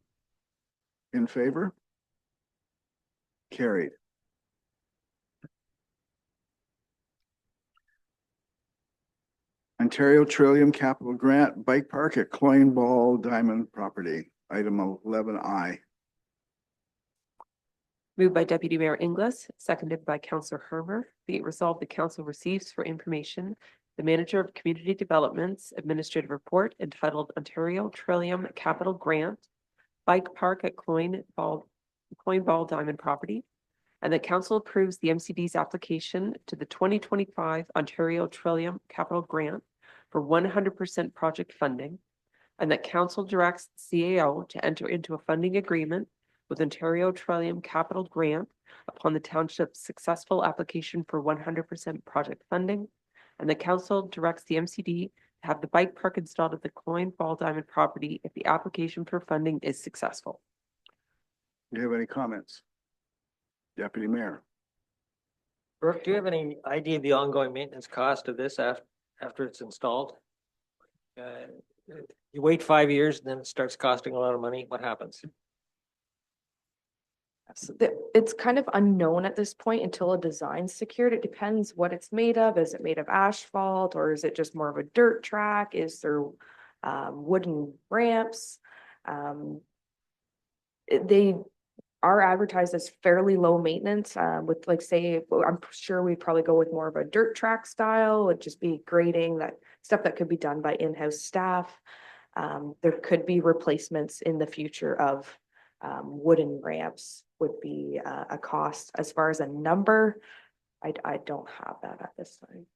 In favor? Carried. Ontario Trillium Capital Grant Bike Park at Cloyne Ball Diamond Property, item 11I. Moved by Deputy Mayor Inglis, seconded by Councillor Hermer. Be it resolved, the council receives for information the Manager of Community Development's Administrative Report entitled Ontario Trillium Capital Grant Bike Park at Cloyne Ball Diamond Property, and that council approves the MCD's application to the 2025 Ontario Trillium Capital Grant for 100% project funding, and that council directs the CAO to enter into a funding agreement with Ontario Trillium Capital Grant upon the township's successful application for 100% project funding, and the council directs the MCD to have the bike park installed at the Cloyne Ball Diamond property if the application for funding is successful. Do you have any comments? Deputy Mayor. Brooke, do you have any idea of the ongoing maintenance cost of this after it's installed? You wait 5 years, then it starts costing a lot of money. What happens? So it's kind of unknown at this point until a design's secured. It depends what it's made of. Is it made of asphalt or is it just more of a dirt track? Is there wooden ramps? They are advertised as fairly low maintenance with like say, I'm sure we'd probably go with more of a dirt track style. It'd just be grading, that stuff that could be done by in-house staff. There could be replacements in the future of wooden ramps would be a cost. As far as a number, I don't have that at this time.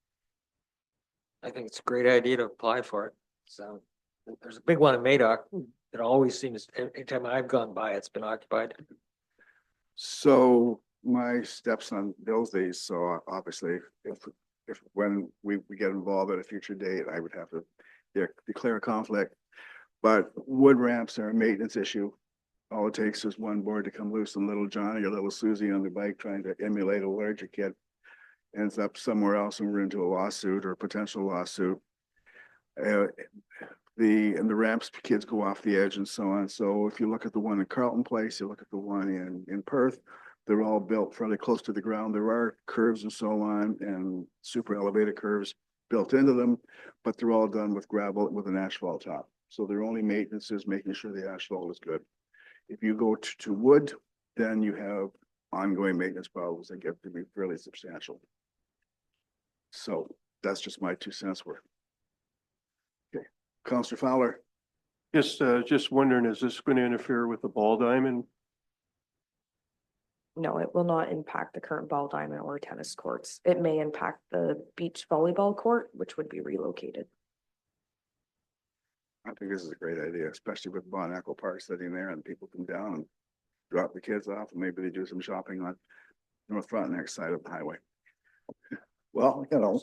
I think it's a great idea to apply for it. So there's a big one in Madoc. It always seems, every time I've gone by, it's been occupied. So my stepson builds these, so obviously if when we get involved at a future date, I would have to declare a conflict. But wood ramps are a maintenance issue. All it takes is one board to come loose and little Johnny or little Susie on the bike trying to emulate a larger kid ends up somewhere else and we're into a lawsuit or potential lawsuit. The ramps, kids go off the edge and so on. So if you look at the one in Carlton Place, you look at the one in Perth, they're all built fairly close to the ground. There are curves and so on and super elevated curves built into them, but they're all done with gravel with an asphalt top. So their only maintenance is making sure the asphalt is good. If you go to wood, then you have ongoing maintenance problems that get to be fairly substantial. So that's just my 2 cents worth. Okay, Councillor Fowler. Just wondering, is this going to interfere with the ball diamond? No, it will not impact the current ball diamond or tennis courts. It may impact the beach volleyball court, which would be relocated. I think this is a great idea, especially with Bon Echo Park sitting there and people come down and drop the kids off and maybe they do some shopping on North Frontenac side of the highway. Well, you know,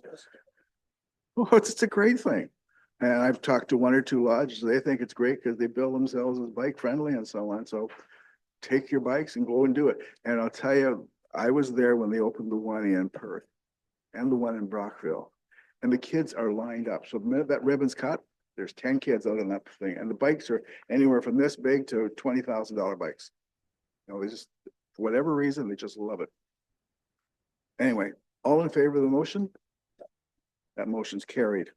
it's a great thing. And I've talked to 1 or 2 lodges. They think it's great because they build themselves as bike friendly and so on. So take your bikes and go and do it. And I'll tell you, I was there when they opened the one in Perth and the one in Brockville. And the kids are lined up. So the minute that ribbon's cut, there's 10 kids out on that thing. And the bikes are anywhere from this big to $20,000 bikes. You know, they just, for whatever reason, they just love it. Anyway, all in favor of the motion? That motion's carried.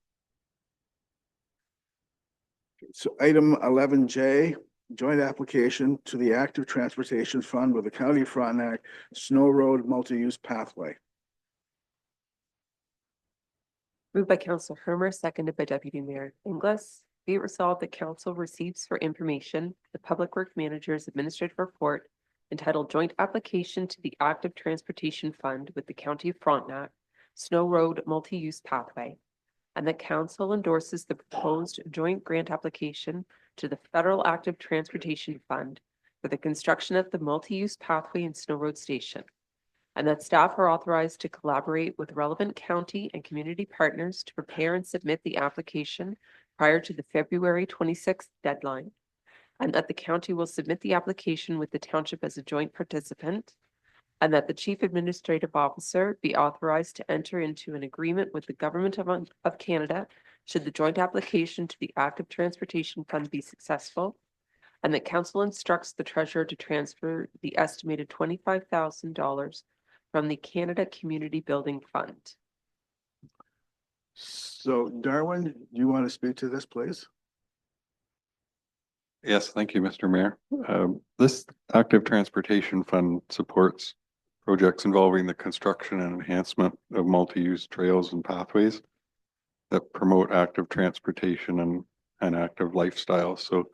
So item 11J, joint application to the Active Transportation Fund with the County of Frontenac Snow Road Multi-Use Pathway. Moved by Counselor Hermer, seconded by Deputy Mayor Inglis. Be it resolved that council receives for information the Public Works Manager's administrative report entitled Joint Application to the Active Transportation Fund with the County of Frontenac Snow Road Multi-Use Pathway, and that council endorses the proposed joint grant application to the Federal Active Transportation Fund for the construction of the multi-use pathway and Snow Road Station, and that staff are authorized to collaborate with relevant county and community partners to prepare and submit the application prior to the February 26th deadline, and that the county will submit the application with the township as a joint participant, and that the Chief Administrative Officer be authorized to enter into an agreement with the Government of Canada should the joint application to the Active Transportation Fund be successful, and that council instructs the treasurer to transfer the estimated $25,000 from the Canada Community Building Fund. So Darwin, do you want to speak to this, please? Yes, thank you, Mr. Mayor. This Active Transportation Fund supports projects involving the construction and enhancement of multi-use trails and pathways that promote active transportation and active lifestyles. So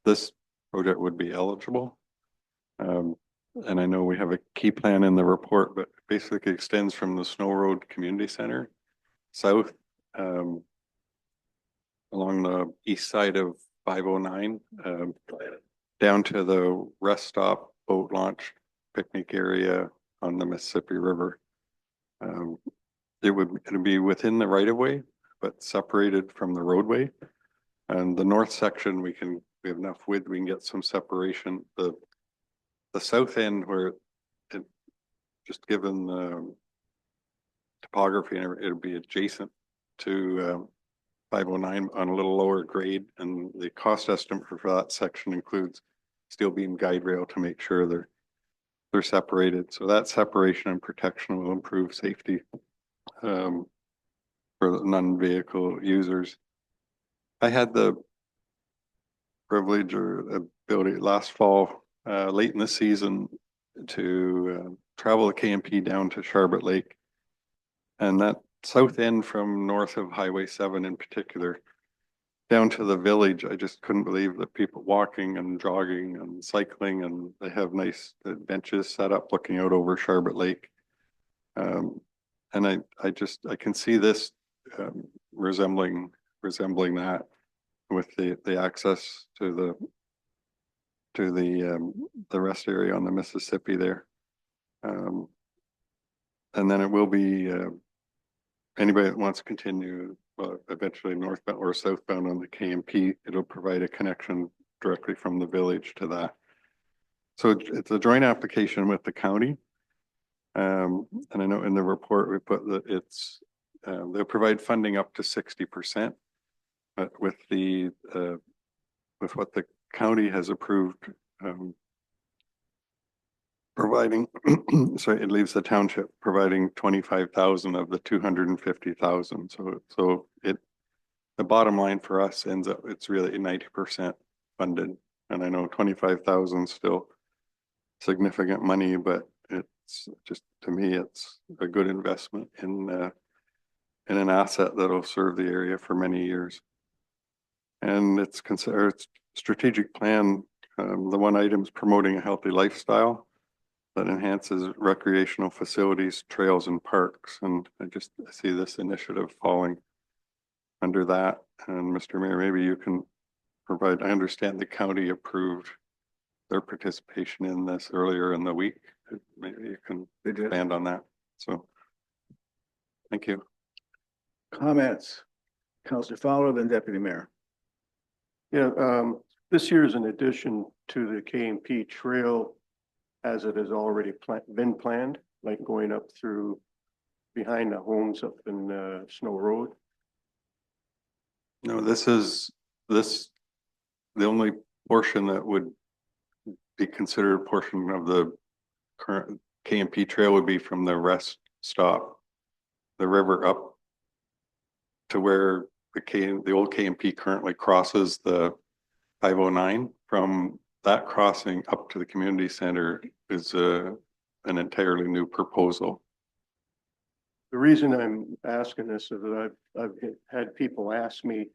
this project would be eligible. And I know we have a key plan in the report, but basically extends from the Snow Road Community Center south along the east side of 509 down to the rest stop, boat launch, picnic area on the Mississippi River. It'll be within the right of way, but separated from the roadway. And the north section, we have enough width, we can get some separation. The south end where it, just given the topography, and it'll be adjacent to 509 on a little lower grade, and the cost estimate for that section includes steel beam guide rail to make sure they're separated. So that separation and protection will improve safety for the non-vehicle users. I had the privilege or ability last fall, late in the season, to travel the KMP down to Charbot Lake, and that south end from north of Highway 7 in particular, down to the village, I just couldn't believe that people walking and jogging and cycling, and they have nice benches set up looking out over Charbot Lake. And I can see this resembling that with the access to the rest area on the Mississippi there. And then it will be anybody that wants to continue eventually northbound or southbound on the KMP, it'll provide a connection directly from the village to that. So it's a joint application with the county. And I know in the report we put that they'll provide funding up to 60%, but with what the county has approved, providing, sorry, it leaves the township providing 25,000 of the 250,000. So the bottom line for us ends up, it's really 90% funded. And I know 25,000 is still significant money, but it's just, to me, it's a good investment in an asset that'll serve the area for many years. And it's considered strategic plan. The one item is promoting a healthy lifestyle that enhances recreational facilities, trails, and parks. And I see this initiative falling under that. And Mr. Mayor, maybe you can provide, I understand the county approved their participation in this earlier in the week. Maybe you can expand on that. So, thank you. Comments? Councillor Fowler, then Deputy Mayor. Yeah, this year is an addition to the KMP trail as it has already been planned, like going up through behind the homes up in Snow Road. No, the only portion that would be considered a portion of the current KMP trail would be from the rest stop, the river up to where the old KMP currently crosses the 509. From that crossing up to the community center is an entirely new proposal. The reason I'm asking this is that I've had people ask me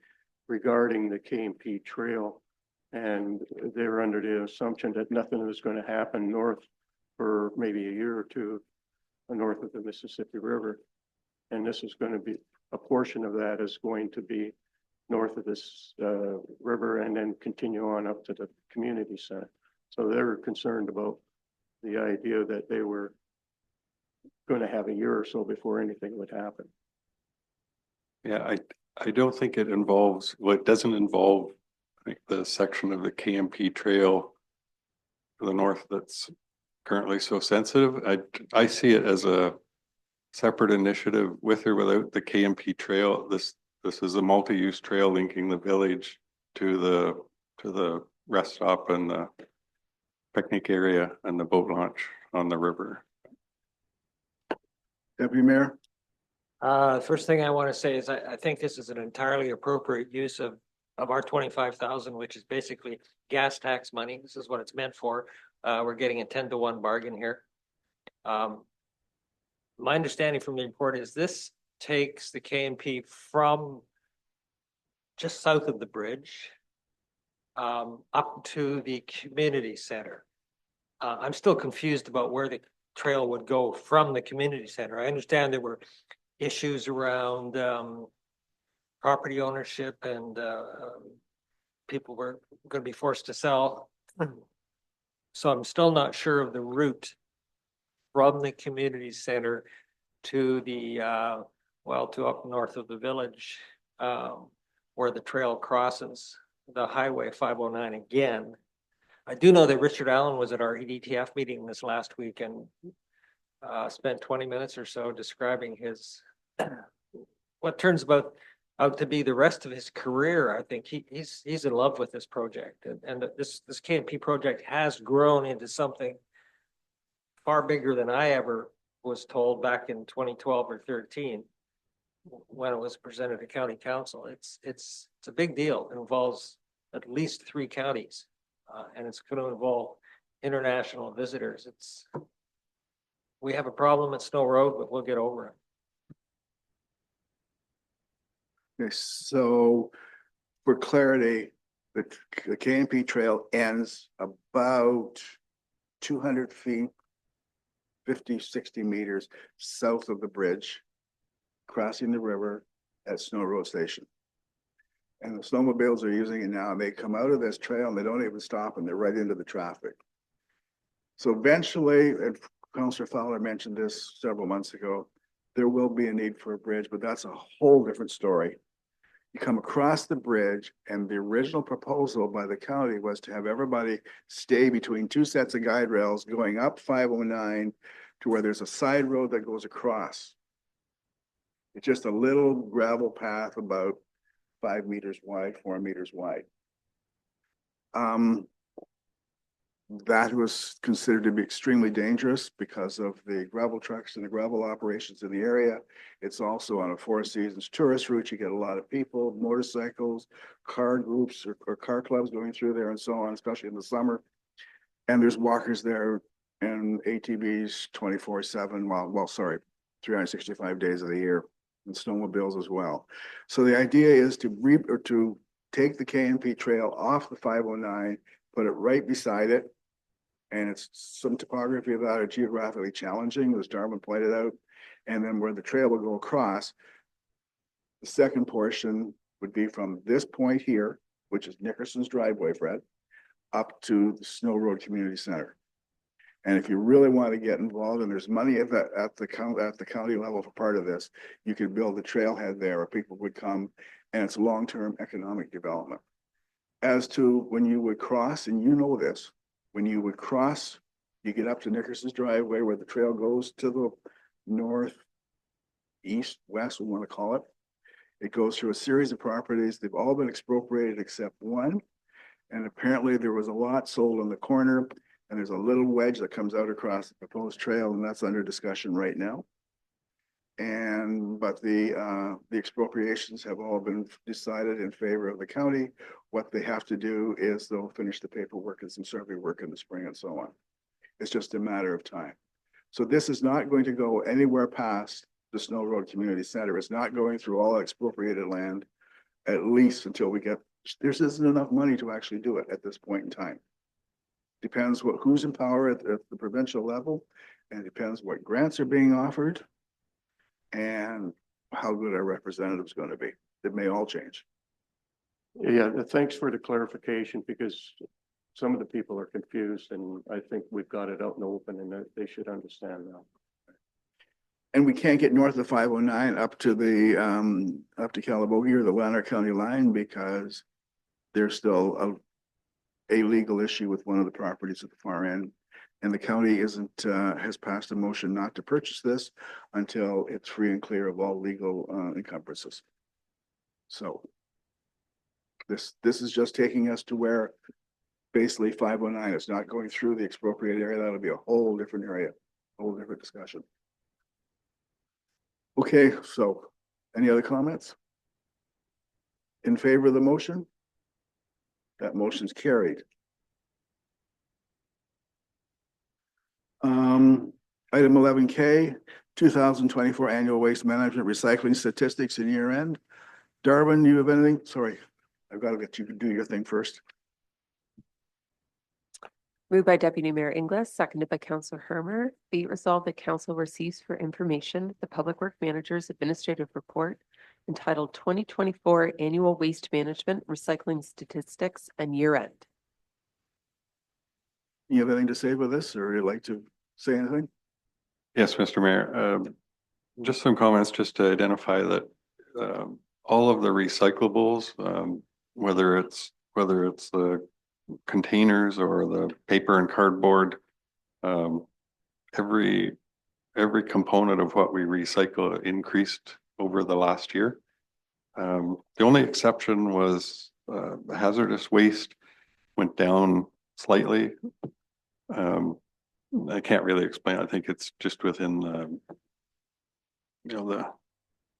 regarding the KMP trail. And they're under the assumption that nothing is going to happen north for maybe a year or two north of the Mississippi River. And this is going to be, a portion of that is going to be north of this river and then continue on up to the community center. So they're concerned about the idea that they were going to have a year or so before anything would happen. Yeah, I don't think it involves, well, it doesn't involve, I think, the section of the KMP trail to the north that's currently so sensitive. I see it as a separate initiative with or without the KMP trail. This is a multi-use trail linking the village to the rest stop and the picnic area and the boat launch on the river. Deputy Mayor? First thing I want to say is I think this is an entirely appropriate use of our 25,000, which is basically gas tax money. This is what it's meant for. We're getting a 10-to-1 bargain here. My understanding from the report is this takes the KMP from just south of the bridge up to the community center. I'm still confused about where the trail would go from the community center. I understand there were issues around property ownership and people were going to be forced to sell. So I'm still not sure of the route from the community center to the, to up north of the village, where the trail crosses the Highway 509 again. I do know that Richard Allen was at our EDTF meeting this last week and spent 20 minutes or so describing his, what turns out to be the rest of his career. I think he's in love with this project, and this KMP project has grown into something far bigger than I ever was told back in 2012 or 13 when it was presented to county council. It's a big deal. It involves at least 3 counties, and it's going to involve international visitors. We have a problem at Snow Road, but we'll get over it. Okay, so for clarity, the KMP trail ends about 200 feet, 50, 60 meters south of the bridge, crossing the river at Snow Road Station. And the snowmobiles are using it now, and they come out of this trail and they don't even stop, and they're right into the traffic. So eventually, and Councillor Fowler mentioned this several months ago, there will be a need for a bridge, but that's a whole different story. You come across the bridge, and the original proposal by the county was to have everybody stay between 2 sets of guide rails going up 509 to where there's a side road that goes across. It's just a little gravel path about 5 meters wide, 4 meters wide. That was considered to be extremely dangerous because of the gravel trucks and the gravel operations in the area. It's also on a 4 seasons tourist route. You get a lot of people, motorcycles, car groups or car clubs going through there and so on, especially in the summer. And there's walkers there and ATVs 24/7, 365 days of the year, and snowmobiles as well. So the idea is to take the KMP trail off the 509, put it right beside it. And it's some topography of that are geographically challenging, as Darwin pointed out. And then where the trail will go across, the second portion would be from this point here, which is Nickerson's driveway, Fred, up to the Snow Road Community Center. And if you really want to get involved, and there's money at the county level for part of this, you could build a trailhead there where people would come, and it's long-term economic development. As to when you would cross, and you know this, when you would cross, you get up to Nickerson's driveway where the trail goes to the north, east, west, we want to call it. It goes through a series of properties. They've all been expropriated except one. And apparently there was a lot sold on the corner, and there's a little wedge that comes out across the proposed trail, and that's under discussion right now. But the expropriations have all been decided in favor of the county. What they have to do is they'll finish the paperwork and some survey work in the spring and so on. It's just a matter of time. So this is not going to go anywhere past the Snow Road Community Center. It's not going through all expropriated land, at least until we get, there isn't enough money to actually do it at this point in time. Depends who's in power at the provincial level, and it depends what grants are being offered and how good our representative's going to be. It may all change. Yeah, thanks for the clarification, because some of the people are confused, and I think we've got it out in the open, and they should understand now. And we can't get north of 509 up to Calabogie or the Lanark County line because there's still a legal issue with one of the properties at the far end. And the county has passed a motion not to purchase this until it's free and clear of all legal encumbrances. So this is just taking us to where basically 509 is not going through the expropriated area. That'll be a whole different area, a whole different discussion. Okay, so any other comments? In favor of the motion? That motion's carried. Item 11K, 2024 Annual Waste Management Recycling Statistics and Year End. Darwin, you have anything? Sorry, I've got to get you to do your thing first. Moved by Deputy Mayor Inglis, seconded by Councillor Hermer. Be it resolved that council receives for information the Public Works Manager's Administrative Report entitled 2024 Annual Waste Management Recycling Statistics and Year End. You have anything to say with this, or would you like to say anything? Yes, Mr. Mayor, just some comments just to identify that all of the recyclables, whether it's the containers or the paper and cardboard, every component of what we recycle increased over the last year. The only exception was hazardous waste went down slightly. I can't really explain. I think it's just within the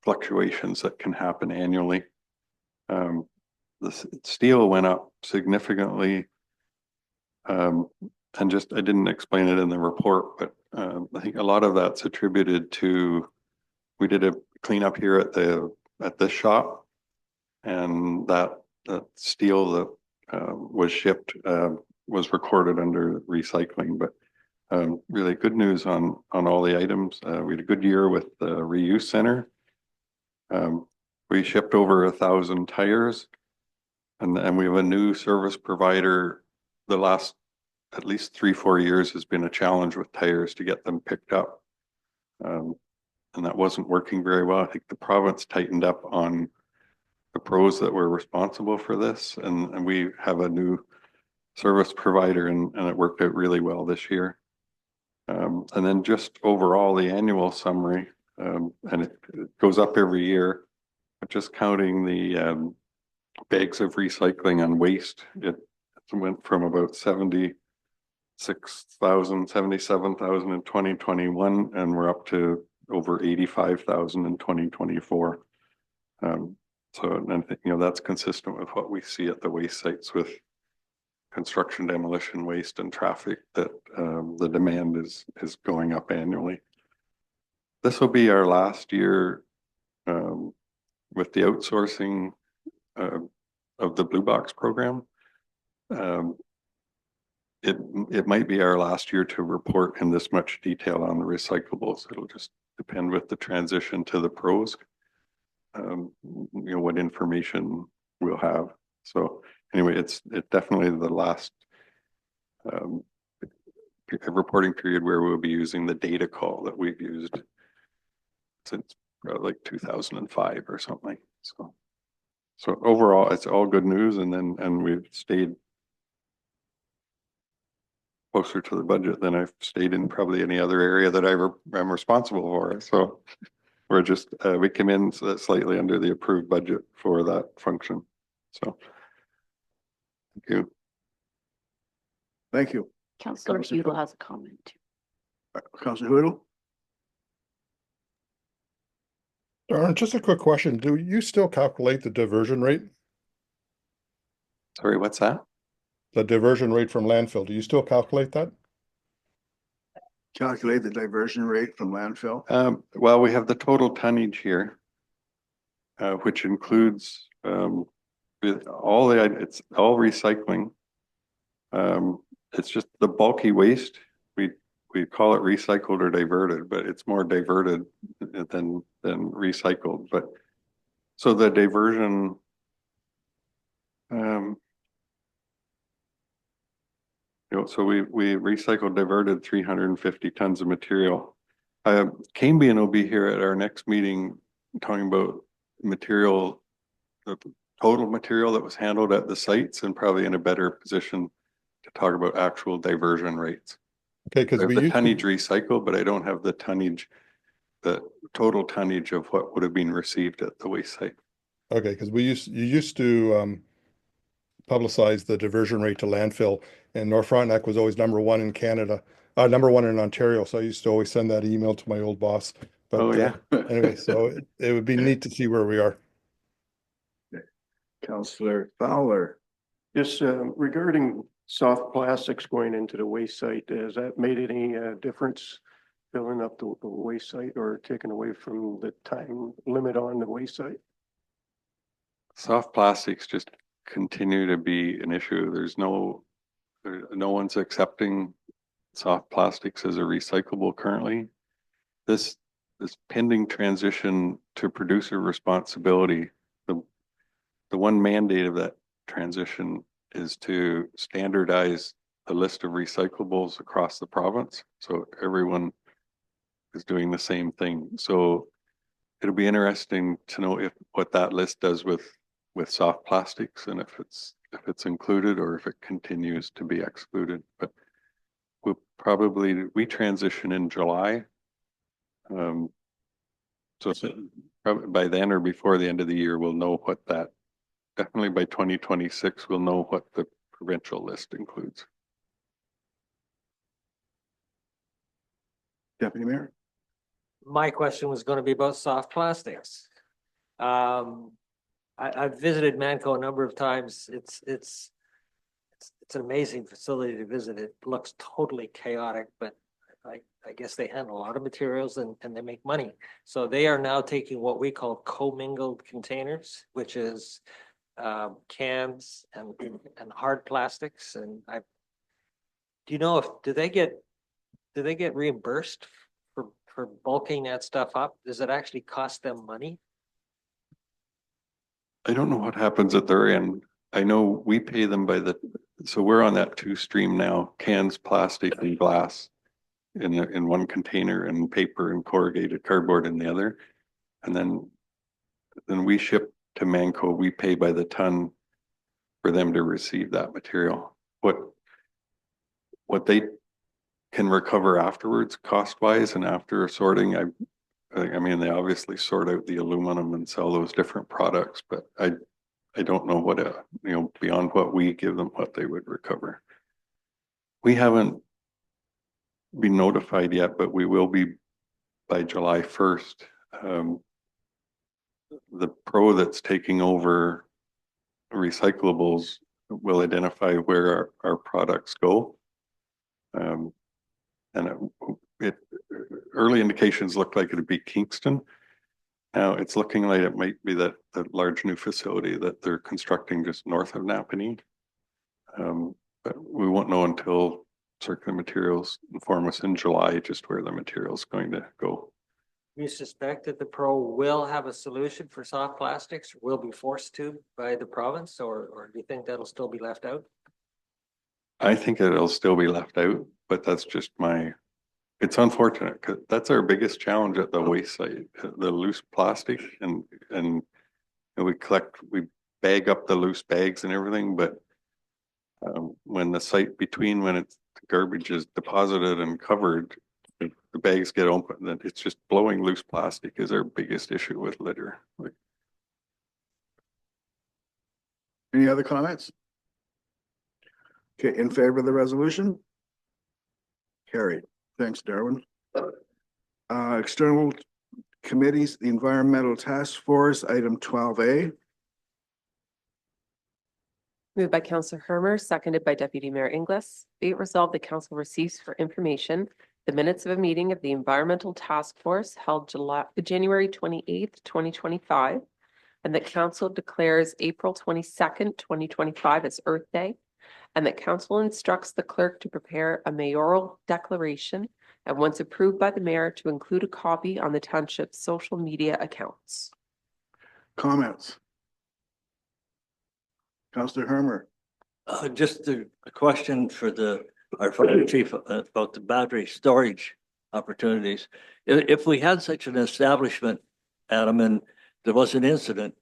fluctuations that can happen annually. The steel went up significantly. And just, I didn't explain it in the report, but I think a lot of that's attributed to, we did a cleanup here at this shop, and that steel that was shipped was recorded under recycling. But really good news on all the items. We had a good year with the reuse center. We shipped over 1,000 tires, and we have a new service provider. The last at least 3-4 years has been a challenge with tires to get them picked up. And that wasn't working very well. I think the province tightened up on the pros that were responsible for this, and we have a new service provider, and it worked out really well this year. And then just overall, the annual summary, and it goes up every year, but just counting the bags of recycling and waste, it went from about 76,000, 77,000 in 2021, and we're up to over 85,000 in 2024. So, and that's consistent with what we see at the waste sites with construction, demolition, waste, and traffic, that the demand is going up annually. This will be our last year with the outsourcing of the Blue Box program. It might be our last year to report in this much detail on the recyclables. It'll just depend with the transition to the pros, what information we'll have. So anyway, it's definitely the last reporting period where we'll be using the data call that we've used since like 2005 or something. So overall, it's all good news, and we've stayed closer to the budget than I've stayed in probably any other area that I'm responsible for. So we're just we came in slightly under the approved budget for that function. So thank you. Thank you. Councillor Hudel has a comment too. Councillor Hudel? Darren, just a quick question. Do you still calculate the diversion rate? Sorry, what's that? The diversion rate from landfill, do you still calculate that? Calculate the diversion rate from landfill. Well, we have the total tonnage here, which includes, with all it's all recycling. It's just the bulky waste. We call it recycled or diverted, but it's more diverted than recycled. But so the diversion, so we recycled, diverted 350 tons of material. Cambian will be here at our next meeting talking about material, the total material that was handled at the sites, and probably in a better position to talk about actual diversion rates. Okay, because I have we the used tonnage to, recycled, but I don't have the tonnage, the total tonnage of what would have been received at the waste site. okay, because you used to publicize the diversion rate to landfill, and North Frontenac was always #1 in Canada, #1 in Ontario. So I used to always send that email to my old boss. But Oh, yeah. anyway, so it would be neat to see where we are. Counselor Fowler. Just regarding soft plastics going into the waste site, has that made any difference filling up the waste site or taken away from the time limit on the waste site? Soft plastics just continue to be an issue. No one's accepting soft plastics as a recyclable currently. This pending transition to producer responsibility, the one mandate of that transition is to standardize the list of recyclables across the province. So everyone is doing the same thing. So it'll be interesting to know what that list does with soft plastics, and if it's included or if it continues to be excluded. But we transition in July. So probably by then or before the end of the year, we'll know what that, definitely by 2026, we'll know what the provincial list includes. Deputy Mayor. My question was going to be about soft plastics. I've visited Manco a number of times. It's an amazing facility to visit. It looks totally chaotic, but I guess they handle a lot of materials and they make money. So they are now taking what we call commingled containers, which is cans and hard plastics. And do they get reimbursed for bulking that stuff up? Does it actually cost them money? I don't know what happens at their end. I know we pay them so we're on that 2-stream now, cans, plastic and glass in one container, and paper and corrugated cardboard in the other. And then we ship to Manco, we pay by the ton for them to receive that material. What they can recover afterwards, cost wise, and after sorting, I mean, they obviously sort out the aluminum and sell those different products, but I don't know what beyond what we give them, what they would recover. We haven't been notified yet, but we will be by July 1st. The pro that's taking over recyclables will identify where our products go. And early indications look like it'd be Kingston. Now it's looking like it might be that large new facility that they're constructing just north of Napanee. But we won't know until Circular Materials inform us in July just where the material is going to go. You suspect that the pro will have a solution for soft plastics, will be forced to by the province, or do you think that'll still be left out? I think it'll still be left out, but that's just it's unfortunate because that's our biggest challenge at the waste site, the loose plastic, and we bag up the loose bags and everything, but when the site when the garbage is deposited and covered, the bags get open, then it's just blowing loose plastic is our biggest issue with litter. Any other comments? Okay, in favor of the resolution? Carried. Thanks, Darwin. External Committees, the Environmental Task Force, item 12A. Moved by Counselor Hermer, seconded by Deputy Mayor Inglis. Be it resolved, the council receives for information the minutes of a meeting of the Environmental Task Force held January 28th, 2025, and that council declares April 22nd, 2025 as Earth Day, and that council instructs the clerk to prepare a mayoral declaration and once approved by the mayor to include a copy on the township's social media accounts. Comments? Counselor Hermer. Just a question for our fire chief about the battery storage opportunities. If we had such an establishment, Adam, and there was an incident,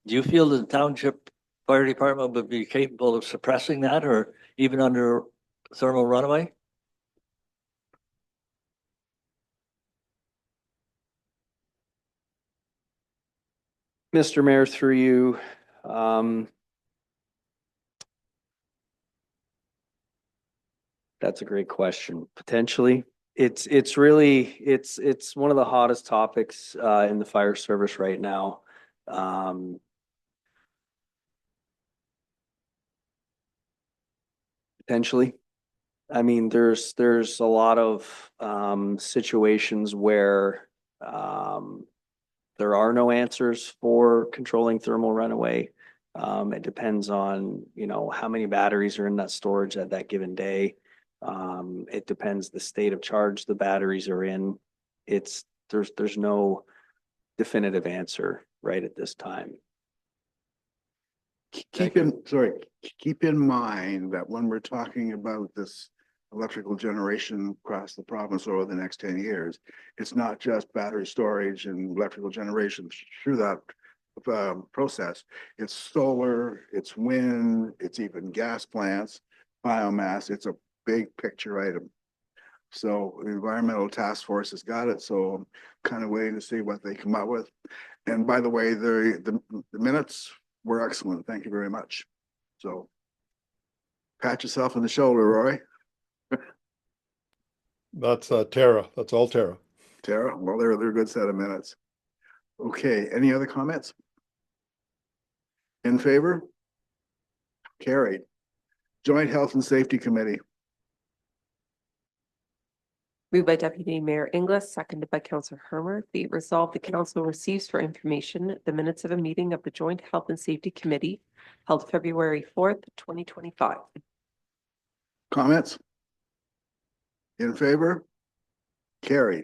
do you feel the township fire department would be capable of suppressing that or even under thermal runaway? Mr. Mayor, through you, that's a great question. Potentially, it's really, it's one of the hottest topics in the fire service right now. Potentially. I mean, there's a lot of situations where there are no answers for controlling thermal runaway. It depends on, you know, how many batteries are in that storage at that given day. It depends the state of charge the batteries are in. There's no definitive answer right at this time. Keep in mind that when we're talking about this electrical generation across the province over the next 10 years, it's not just battery storage and electrical generation through that process. It's solar, it's wind, it's even gas plants, biomass. It's a big picture item. So the Environmental Task Force has got it. So I'm kind of waiting to see what they come up with. And by the way, the minutes were excellent. Thank you very much. So pat yourself on the shoulder, Roy. That's Tara. That's all Tara. Tara, well, they're a good set of minutes. Okay, any other comments? In favor? Carried. Joint Health and Safety Committee. Moved by Deputy Mayor Inglis, seconded by Counselor Hermer. Be it resolved, the council receives for information the minutes of a meeting of the Joint Health and Safety Committee held February 4th, 2025. Comments? In favor? Carried.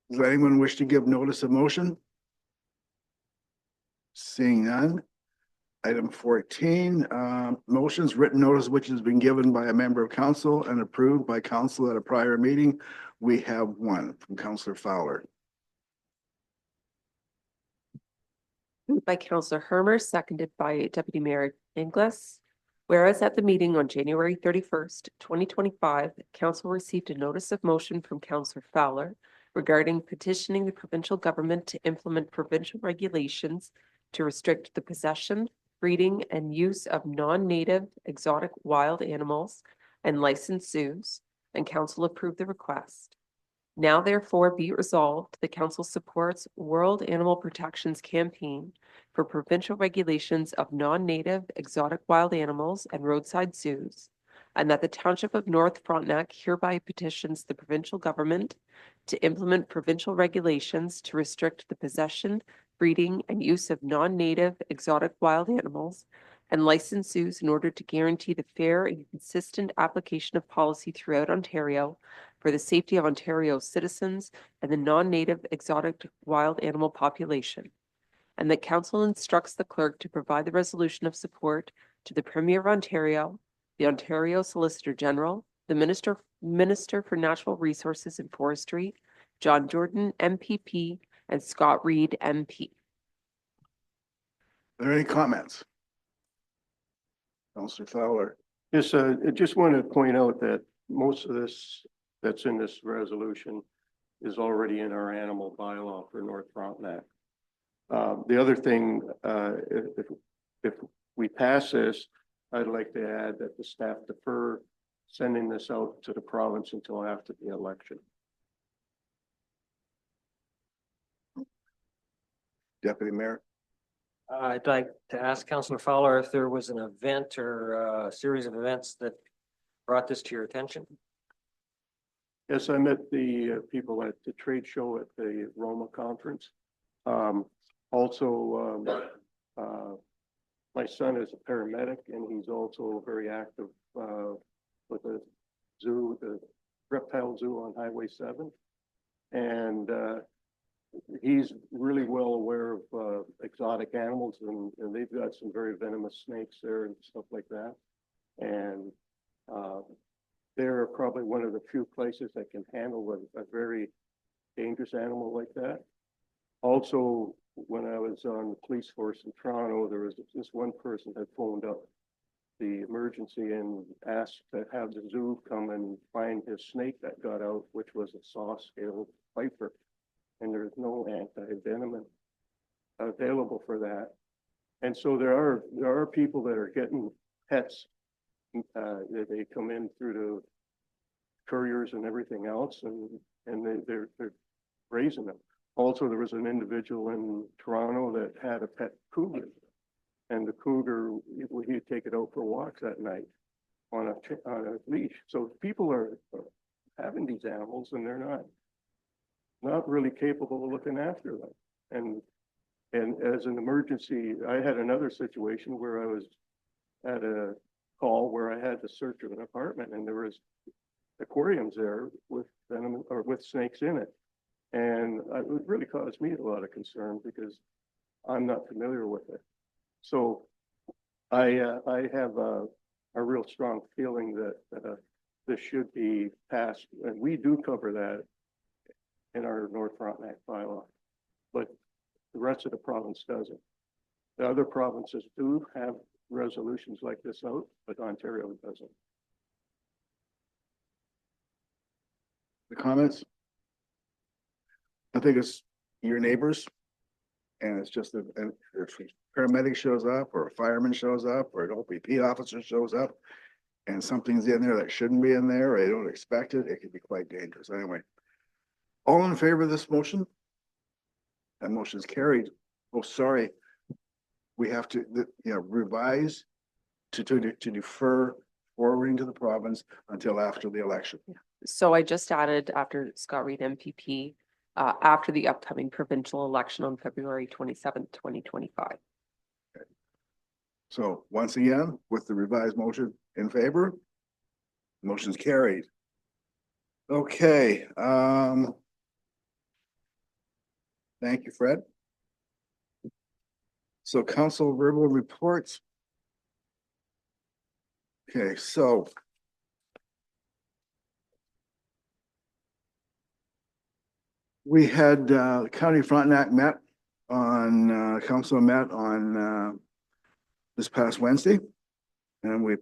Does anyone wish to give notice of motion? Seeing none. Item 14, motions, written notice which has been given by a member of council and approved by council at a prior meeting. We have one from Councillor Fowler. Moved by Counselor Hermer, seconded by Deputy Mayor Inglis. Whereas at the meeting on January 31st, 2025, council received a notice of motion from Counselor Fowler regarding petitioning the provincial government to implement provincial regulations to restrict the possession, breeding, and use of non-native exotic wild animals and licensed zoos, and council approved the request. Now therefore be resolved, the council supports World Animal Protection's campaign for provincial regulations of non-native exotic wild animals and roadside zoos, and that the Township of North Frontenac hereby petitions the provincial government to implement provincial regulations to restrict the possession, breeding, and use of non-native exotic wild animals and licensed zoos in order to guarantee the fair and consistent application of policy throughout Ontario for the safety of Ontario's citizens and the non-native exotic wild animal population. And that council instructs the clerk to provide the resolution of support to the Premier of Ontario, the Ontario Solicitor General, the Minister for Natural Resources and Forestry, John Jordan, MPP, and Scott Reed, MP. Are there any comments? Councillor Fowler. Yes, I just want to point out that most of this that's in this resolution is already in our animal bylaw for North Frontenac. The other thing, if we pass this, I'd like to add that the staff defer sending this out to the province until after the election. Deputy Mayor. I'd like to ask Councillor Fowler if there was an event or a series of events that brought this to your attention? Yes, I met the people at the trade show at the Roma conference. Also, my son is a paramedic and he's also very active with the zoo, the reptile zoo on Highway 7. And he's really well aware of exotic animals and they've got some very venomous snakes there and stuff like that. And they're probably one of the few places that can handle a very dangerous animal like that. Also, when I was on the police force in Toronto, there was this one person that phoned up the emergency and asked to have the zoo come and find his snake that got out, which was a saw-scaled viper. And there's no anti-venom available for that. And so there are people that are getting pets. They come in through the couriers and everything else, and they're raising them. Also, there was an individual in Toronto that had a pet cougar, and the cougar, he'd take it out for walks at night on a leash. So people are having these animals, and they're not really capable of looking after them. And as an emergency, I had another situation where I was at a call where I had to search an apartment, and there was aquariums there with venom or with snakes in it. And it really caused me a lot of concern because I'm not familiar with it. So I have a real strong feeling that this should be passed, and we do cover that in our North Frontenac bylaw, but the rest of the province doesn't. The other provinces do have resolutions like this out, but Ontario doesn't. The comments? I think it's your neighbors. And it's just if a paramedic shows up or a fireman shows up or an OPP officer shows up and something's in there that shouldn't be in there, or they don't expect it, it could be quite dangerous. Anyway, all in favor of this motion? That motion is carried. Oh, sorry. We have to, revise to defer forwarding to the province until after the election. So I just added after Scott Reed MPP, after the upcoming provincial election on February 27th, 2025. So once again, with the revised motion in favor, motion's carried. Okay, thank you, Fred. So council verbal reports. Okay, so we had County Frontenac met on council met on this past Wednesday, and we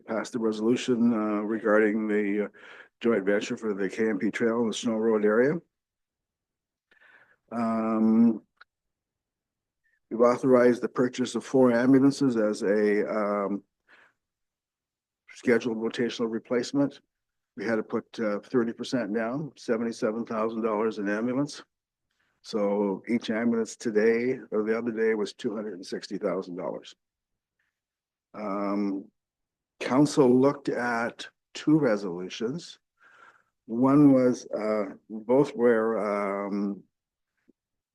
passed the resolution regarding the joint venture for the KMP Trail in the Snow Road area. We've authorized the purchase of 4 ambulances as a scheduled rotational replacement. We had to put 30% down, $77,000 in ambulance. So each ambulance today or the other day was $260,000. Council looked at 2 resolutions. One was, both were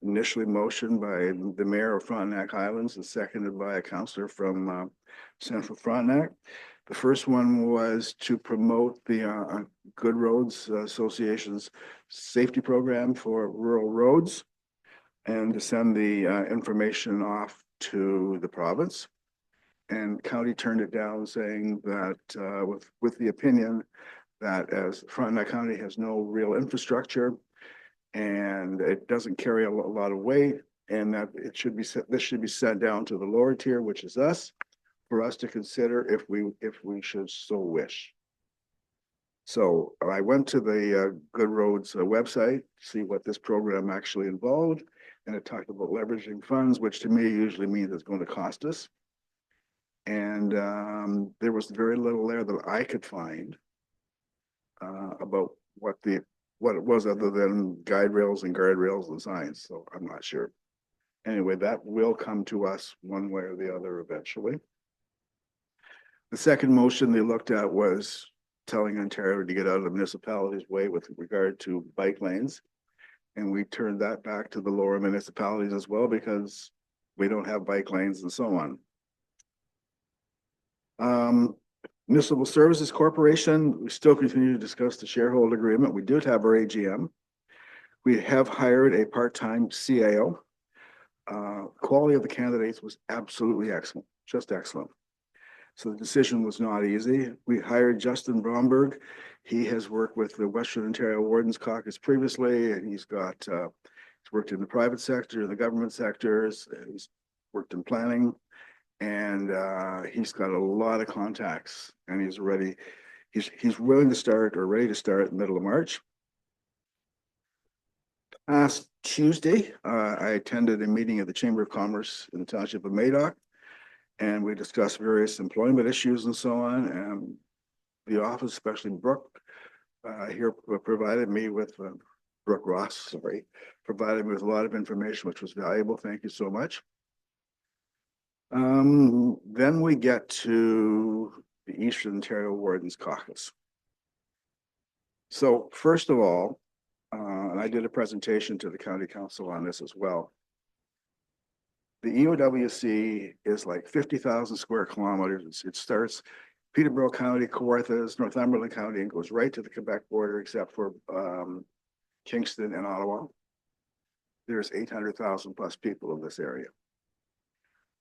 initially motioned by the mayor of Frontenac Highlands and seconded by a councillor from Central Frontenac. The first one was to promote the Good Roads Association's safety program for rural roads and to send the information off to the province. And county turned it down, saying that with the opinion that as Frontenac County has no real infrastructure and it doesn't carry a lot of weight, and that it should be this should be sent down to the lower tier, which is us, for us to consider if we should so wish. So I went to the Good Roads website to see what this program actually involved, and it talked about leveraging funds, which to me usually means it's going to cost us. And there was very little there that I could find about what it was other than guide rails and guardrails and signs. So I'm not sure. Anyway, that will come to us one way or the other eventually. The second motion they looked at was telling Ontario to get out of the municipality's way with regard to bike lanes. And we turned that back to the lower municipalities as well because we don't have bike lanes and so on. Municipal Services Corporation, we still continue to discuss the shareholder agreement. We did have our AGM. We have hired a part-time CAO. Quality of the candidates was absolutely excellent, just excellent. So the decision was not easy. We hired Justin Bromberg. He has worked with the Western Ontario Wardens Caucus previously, and he's worked in the private sector, the government sectors, he's worked in planning, and he's got a lot of contacts, and he's willing to start or ready to start in the middle of March. Last Tuesday, I attended a meeting at the Chamber of Commerce in the Township of Madoc, and we discussed various employment issues and so on. And the office, especially Brooke, here provided me with, Brooke Ross, sorry, provided me with a lot of information, which was valuable. Thank you so much. Then we get to the Eastern Ontario Wardens Caucus. So first of all, and I did a presentation to the county council on this as well. The EOWC is like 50,000 square kilometers. It starts Peterborough County, Kawarthas, Northumberland County, and goes right to the Quebec border, except for Kingston and Ottawa. There's 800,000 plus people in this area.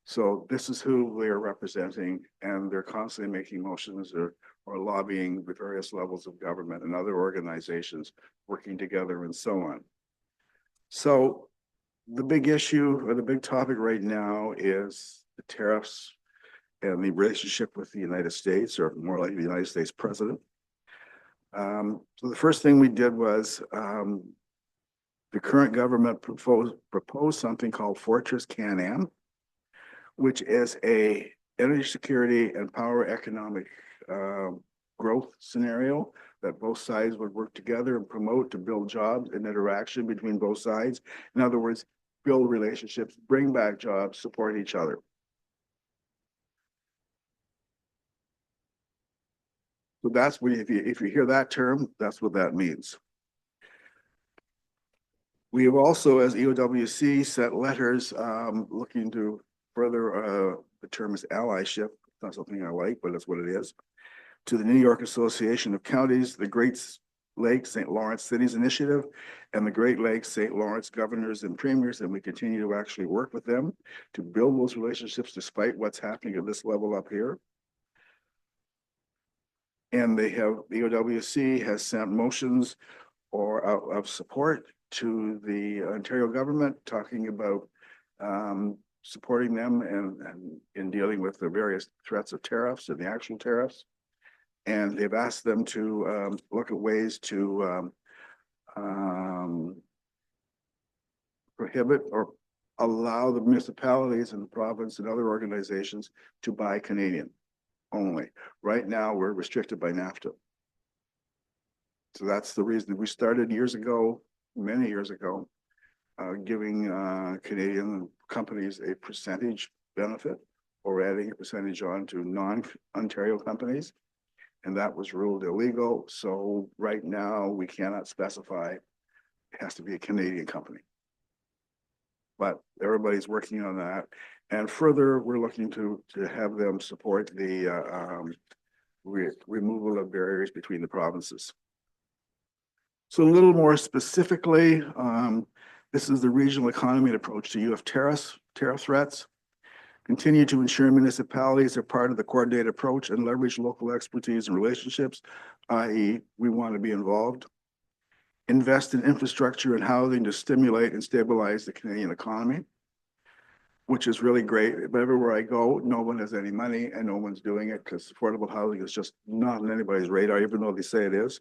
So this is who we are representing, and they're constantly making motions or lobbying the various levels of government and other organizations working together and so on. So the big issue or the big topic right now is the tariffs and the relationship with the United States, or more like the United States president. So the first thing we did was the current government proposed something called Fortress Can-Am, which is a energy security and power economic growth scenario that both sides would work together and promote to build jobs and interaction between both sides. In other words, build relationships, bring back jobs, support each other. So that's what, if you hear that term, that's what that means. We have also, as EOWC, sent letters looking to further, the term is allyship, not something I like, but that's what it is, to the New York Association of Counties, the Great Lakes St. Lawrence Cities Initiative, and the Great Lakes St. Lawrence governors and premiers, and we continue to actually work with them to build those relationships despite what's happening at this level up here. And they have, the EOWC has sent motions of support to the Ontario government, talking about supporting them and in dealing with the various threats of tariffs and the actual tariffs. And they've asked them to look at ways to prohibit or allow the municipalities and the province and other organizations to buy Canadian only. Right now, we're restricted by NAFTA. So that's the reason we started years ago, many years ago, giving Canadian companies a percentage benefit or adding a percentage on to non-Ontario companies. And that was ruled illegal. So right now we cannot specify, it has to be a Canadian company. But everybody's working on that. And further, we're looking to have them support the removal of barriers between the provinces. So a little more specifically, this is the regional economy and approach to U.S. tariff threats. Continue to ensure municipalities are part of the coordinated approach and leverage local expertise and relationships, i.e. we want to be involved. Invest in infrastructure and housing to stimulate and stabilize the Canadian economy, which is really great. But everywhere I go, no one has any money and no one's doing it because affordable housing is just not on anybody's radar, even though they say it is.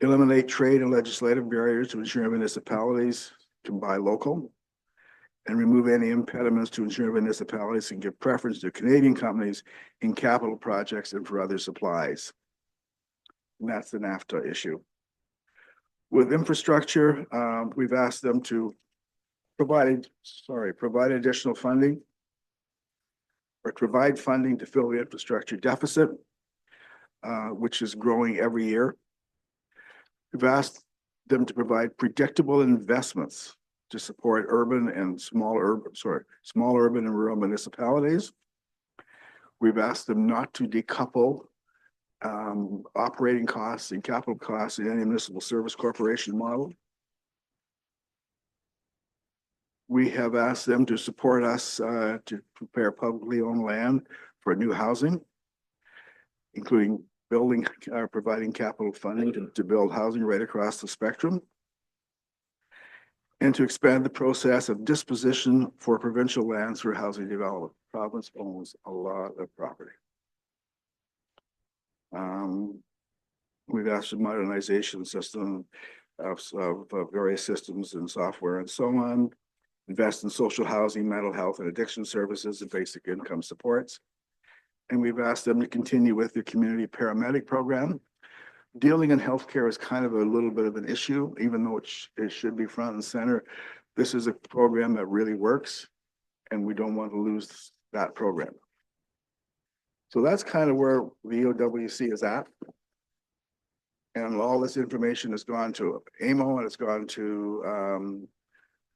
Eliminate trade and legislative barriers to ensure municipalities can buy local, and remove any impediments to ensure municipalities can give preference to Canadian companies in capital projects and for other supplies. And that's the NAFTA issue. With infrastructure, we've asked them to provide additional funding or provide funding to fill the infrastructure deficit, which is growing every year. We've asked them to provide predictable investments to support urban and small urban and rural municipalities. We've asked them not to decouple operating costs and capital costs in any municipal service corporation model. We have asked them to support us to prepare publicly owned land for new housing, including providing capital funding to build housing right across the spectrum, and to expand the process of disposition for provincial lands for housing development. Province owns a lot of property. We've asked for modernization system of various systems and software and so on, invest in social housing, mental health and addiction services and basic income supports. And we've asked them to continue with the community paramedic program. Dealing in healthcare is kind of a little bit of an issue, even though it should be front and center. This is a program that really works, and we don't want to lose that program. So that's kind of where the EOWC is at. And all this information has gone to AMO, and it's gone to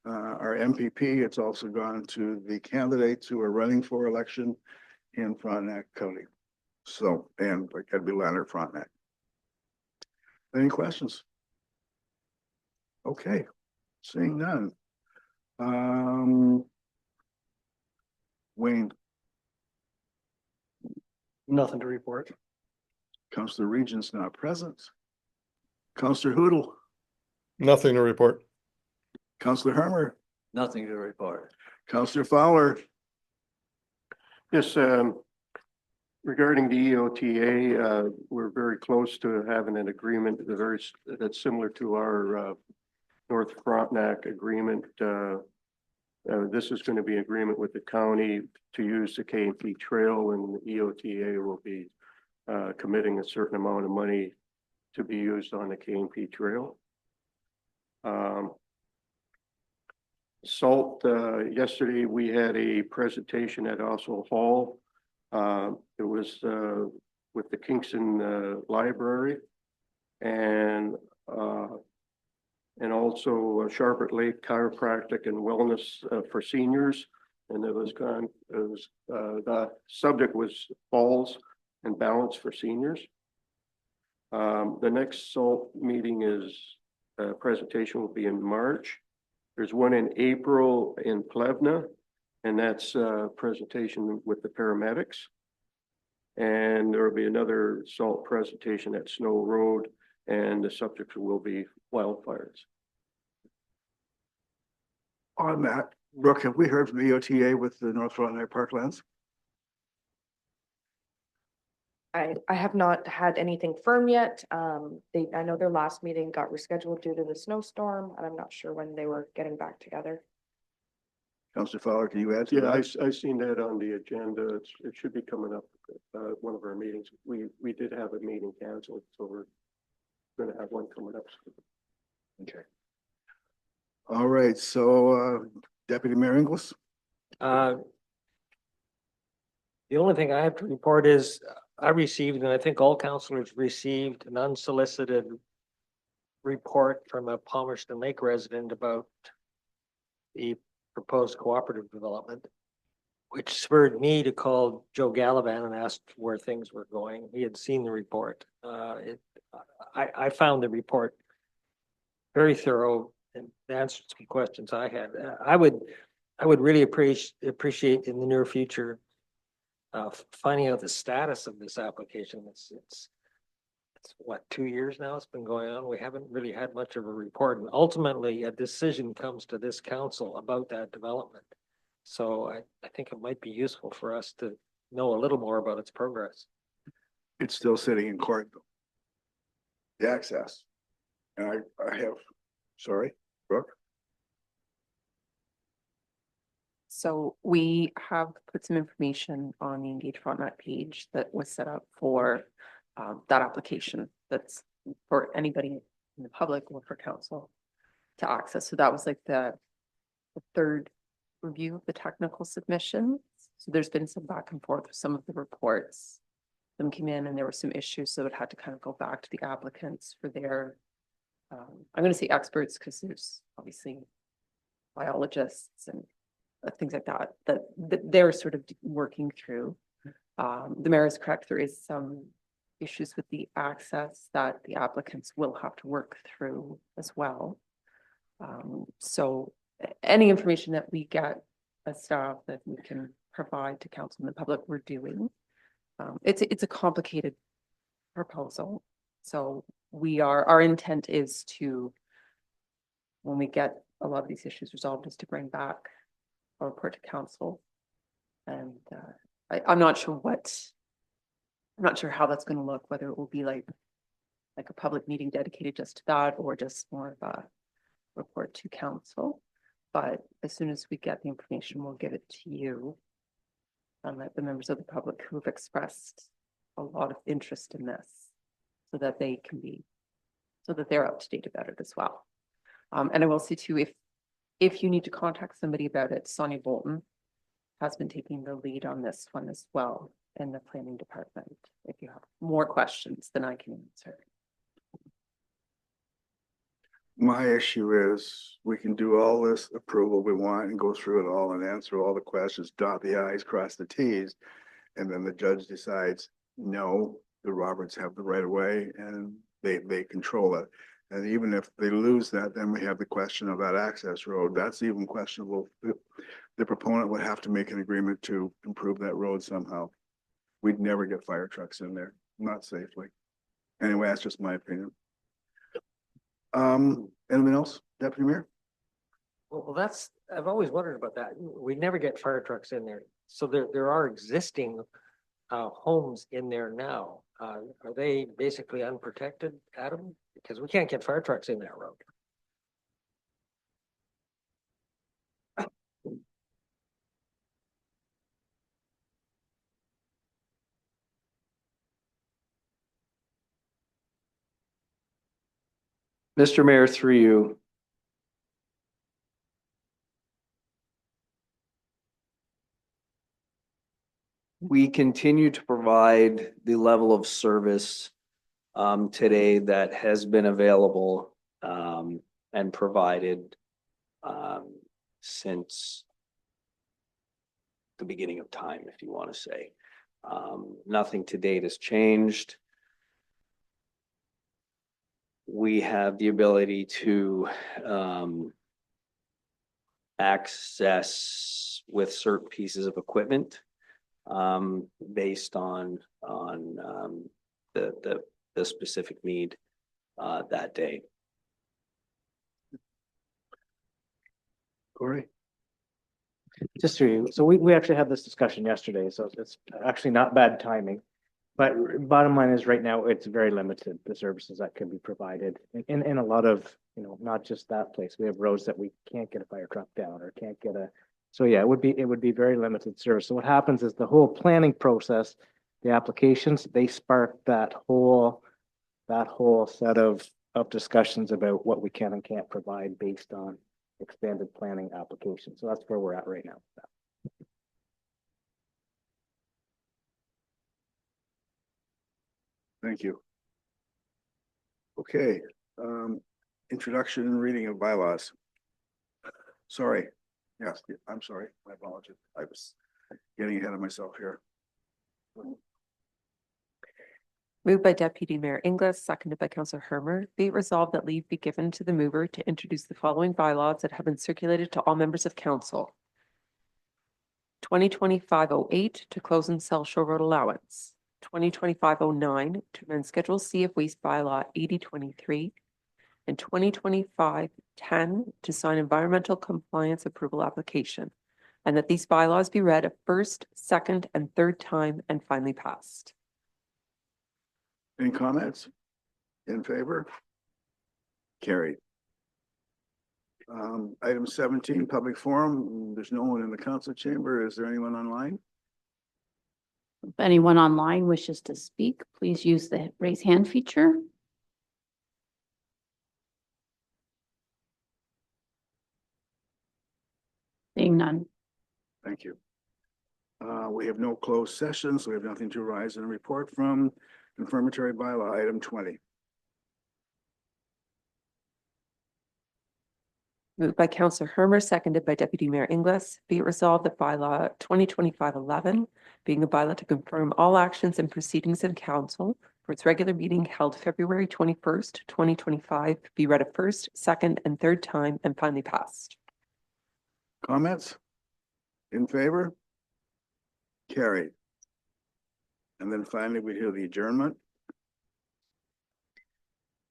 our MPP. It's also gone to the candidates who are running for election in Frontenac County. So, and that'd be Leonard Frontenac. Any questions? Okay, seeing none. Wayne, Nothing to report. Councillor Regent's not present. Councillor Hoodle, Nothing to report. Councillor Hermer, Nothing to report. Councillor Fowler. Yes, regarding the EOTA, we're very close to having an agreement that's similar to our North Frontenac agreement. This is going to be an agreement with the county to use the K&P trail, and the EOTA will be committing a certain amount of money to be used on the K&P trail. Salt, yesterday we had a presentation at Oswald Hall. It was with the Kingston Library and also Sharpert Lake Chiropractic and Wellness for Seniors. And the subject was falls and balance for seniors. The next SALT meeting presentation will be in March. There's one in April in Plevna, and that's a presentation with the paramedics. And there will be another SALT presentation at Snow Road, and the subject will be wildfires. On that, Brooke, have we heard from the EOTA with the North Frontenac Parklands? I have not had anything firm yet. I know their last meeting got rescheduled due to the snowstorm, and I'm not sure when they were getting back together. Councillor Fowler, can you add to Yeah, that? I've seen that on the agenda. It should be coming up at one of our meetings. We did have a meeting canceled, so we're gonna have one coming up. Okay. All right, so Deputy Mayor Inglis? The only thing I have to report is I received, and I think all councillors received, an unsolicited report from a Palmerston Lake resident about the proposed cooperative development, which spurred me to call Joe Gallivan and ask where things were going. He had seen the report. I found the report very thorough and answered some questions I had. I would really appreciate in the near future finding out the status of this application. It's what, 2 years now it's been going on. We haven't really had much of a report, and ultimately a decision comes to this council about that development. So I think it might be useful for us to know a little more about its progress. It's still sitting in court, though. The access. And I have, sorry, Brooke? So we have put some information on the Engage Frontenac page that was set up for that application. That's for anybody in the public or for council to access. So that was like the the third review of the technical submissions. So there's been some back and forth with some of the reports. Them came in and there were some issues, so it had to kind of go back to the applicants for their, I'm going to say experts, because there's obviously biologists and things like that, that they're sort of working through. The mayor is correct, there is some issues with the access that the applicants will have to work through as well. So any information that we get as staff that we can provide to council and the public, we're doing. It's a complicated proposal. So our intent is to, when we get a lot of these issues resolved, is to bring back a report to council. And I'm not sure how that's going to look, whether it will be like a public meeting dedicated just to that, or just more of a report to council. But as soon as we get the information, we'll give it to you. And let the members of the public who have expressed a lot of interest in this, so that they're up to date about it as well. And I will say too, if you need to contact somebody about it, Sonia Bolton has been taking the lead on this one as well in the planning department. If you have more questions than I can answer. My issue is we can do all this approval we want and go through it all and answer all the questions, dot the i's, cross the t's. And then the judge decides, no, the Roberts have the right of way and they control it. And even if they lose that, then we have the question of that access road. That's even questionable. The proponent would have to make an agreement to improve that road somehow. We'd never get fire trucks in there, not safely. Anyway, that's just my opinion. Anything else, Deputy Mayor? Well, I've always wondered about that. We never get fire trucks in there. So there are existing homes in there now. Are they basically unprotected, Adam? Because we can't get fire trucks in that road. Mr. Mayor, through you. We continue to provide the level of service today that has been available and provided since the beginning of time, if you want to say. Nothing to date has changed. We have the ability to access with certain pieces of equipment based on the specific need that day. Corey? Just through you. So we actually had this discussion yesterday, so it's actually not bad timing. But bottom line is right now, it's very limited, the services that can be provided in a lot of, not just that place. We have roads that we can't get a fire truck down or can't get so yeah, it would be very limited service. So what happens is the whole planning process, the applications, they spark that whole set of discussions about what we can and can't provide based on expanded planning applications. So that's where we're at right now. Thank you. Okay, introduction and reading of bylaws. Sorry. Yes, I'm sorry. My apologies. I was getting ahead of myself here. Moved by Deputy Mayor Inglis, seconded by Councillor Hermer. Be it resolved that leave be given to the mover to introduce the following bylaws that have been circulated to all members of council. 2025-08 to close and sell Shore Road allowance. 2025-09 to amend Schedule C of Waste Bylaw 8023. And 2025-10 to sign environmental compliance approval application. And that these bylaws be read a first, second, and third time and finally passed. Any comments? In favor? Carried. Item 17, public forum. There's no one in the council chamber. Is there anyone online? If anyone online wishes to speak, please use the raise hand feature. Seeing none. Thank you. We have no closed sessions, so we have nothing to rise and report from. Confirmatory bylaw, item 20. Moved by Counselor Hermer, seconded by Deputy Mayor Inglis. Be it resolved that bylaw 2025-11, being a bylaw to confirm all actions and proceedings in council for its regular meeting held February 21st, 2025, be read a first, second, and third time and finally passed. Comments? In favor? Carried. And then finally, we hear the adjournment.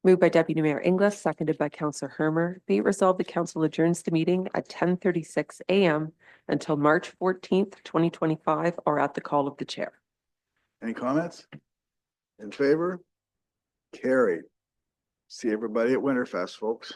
Moved by Deputy Mayor Inglis, seconded by Counselor Hermer. Be it resolved the council adjourns the meeting at 10:36 a.m. until March 14th, 2025, or at the call of the chair. Any comments? In favor? Carried. See everybody at Winterfest, folks.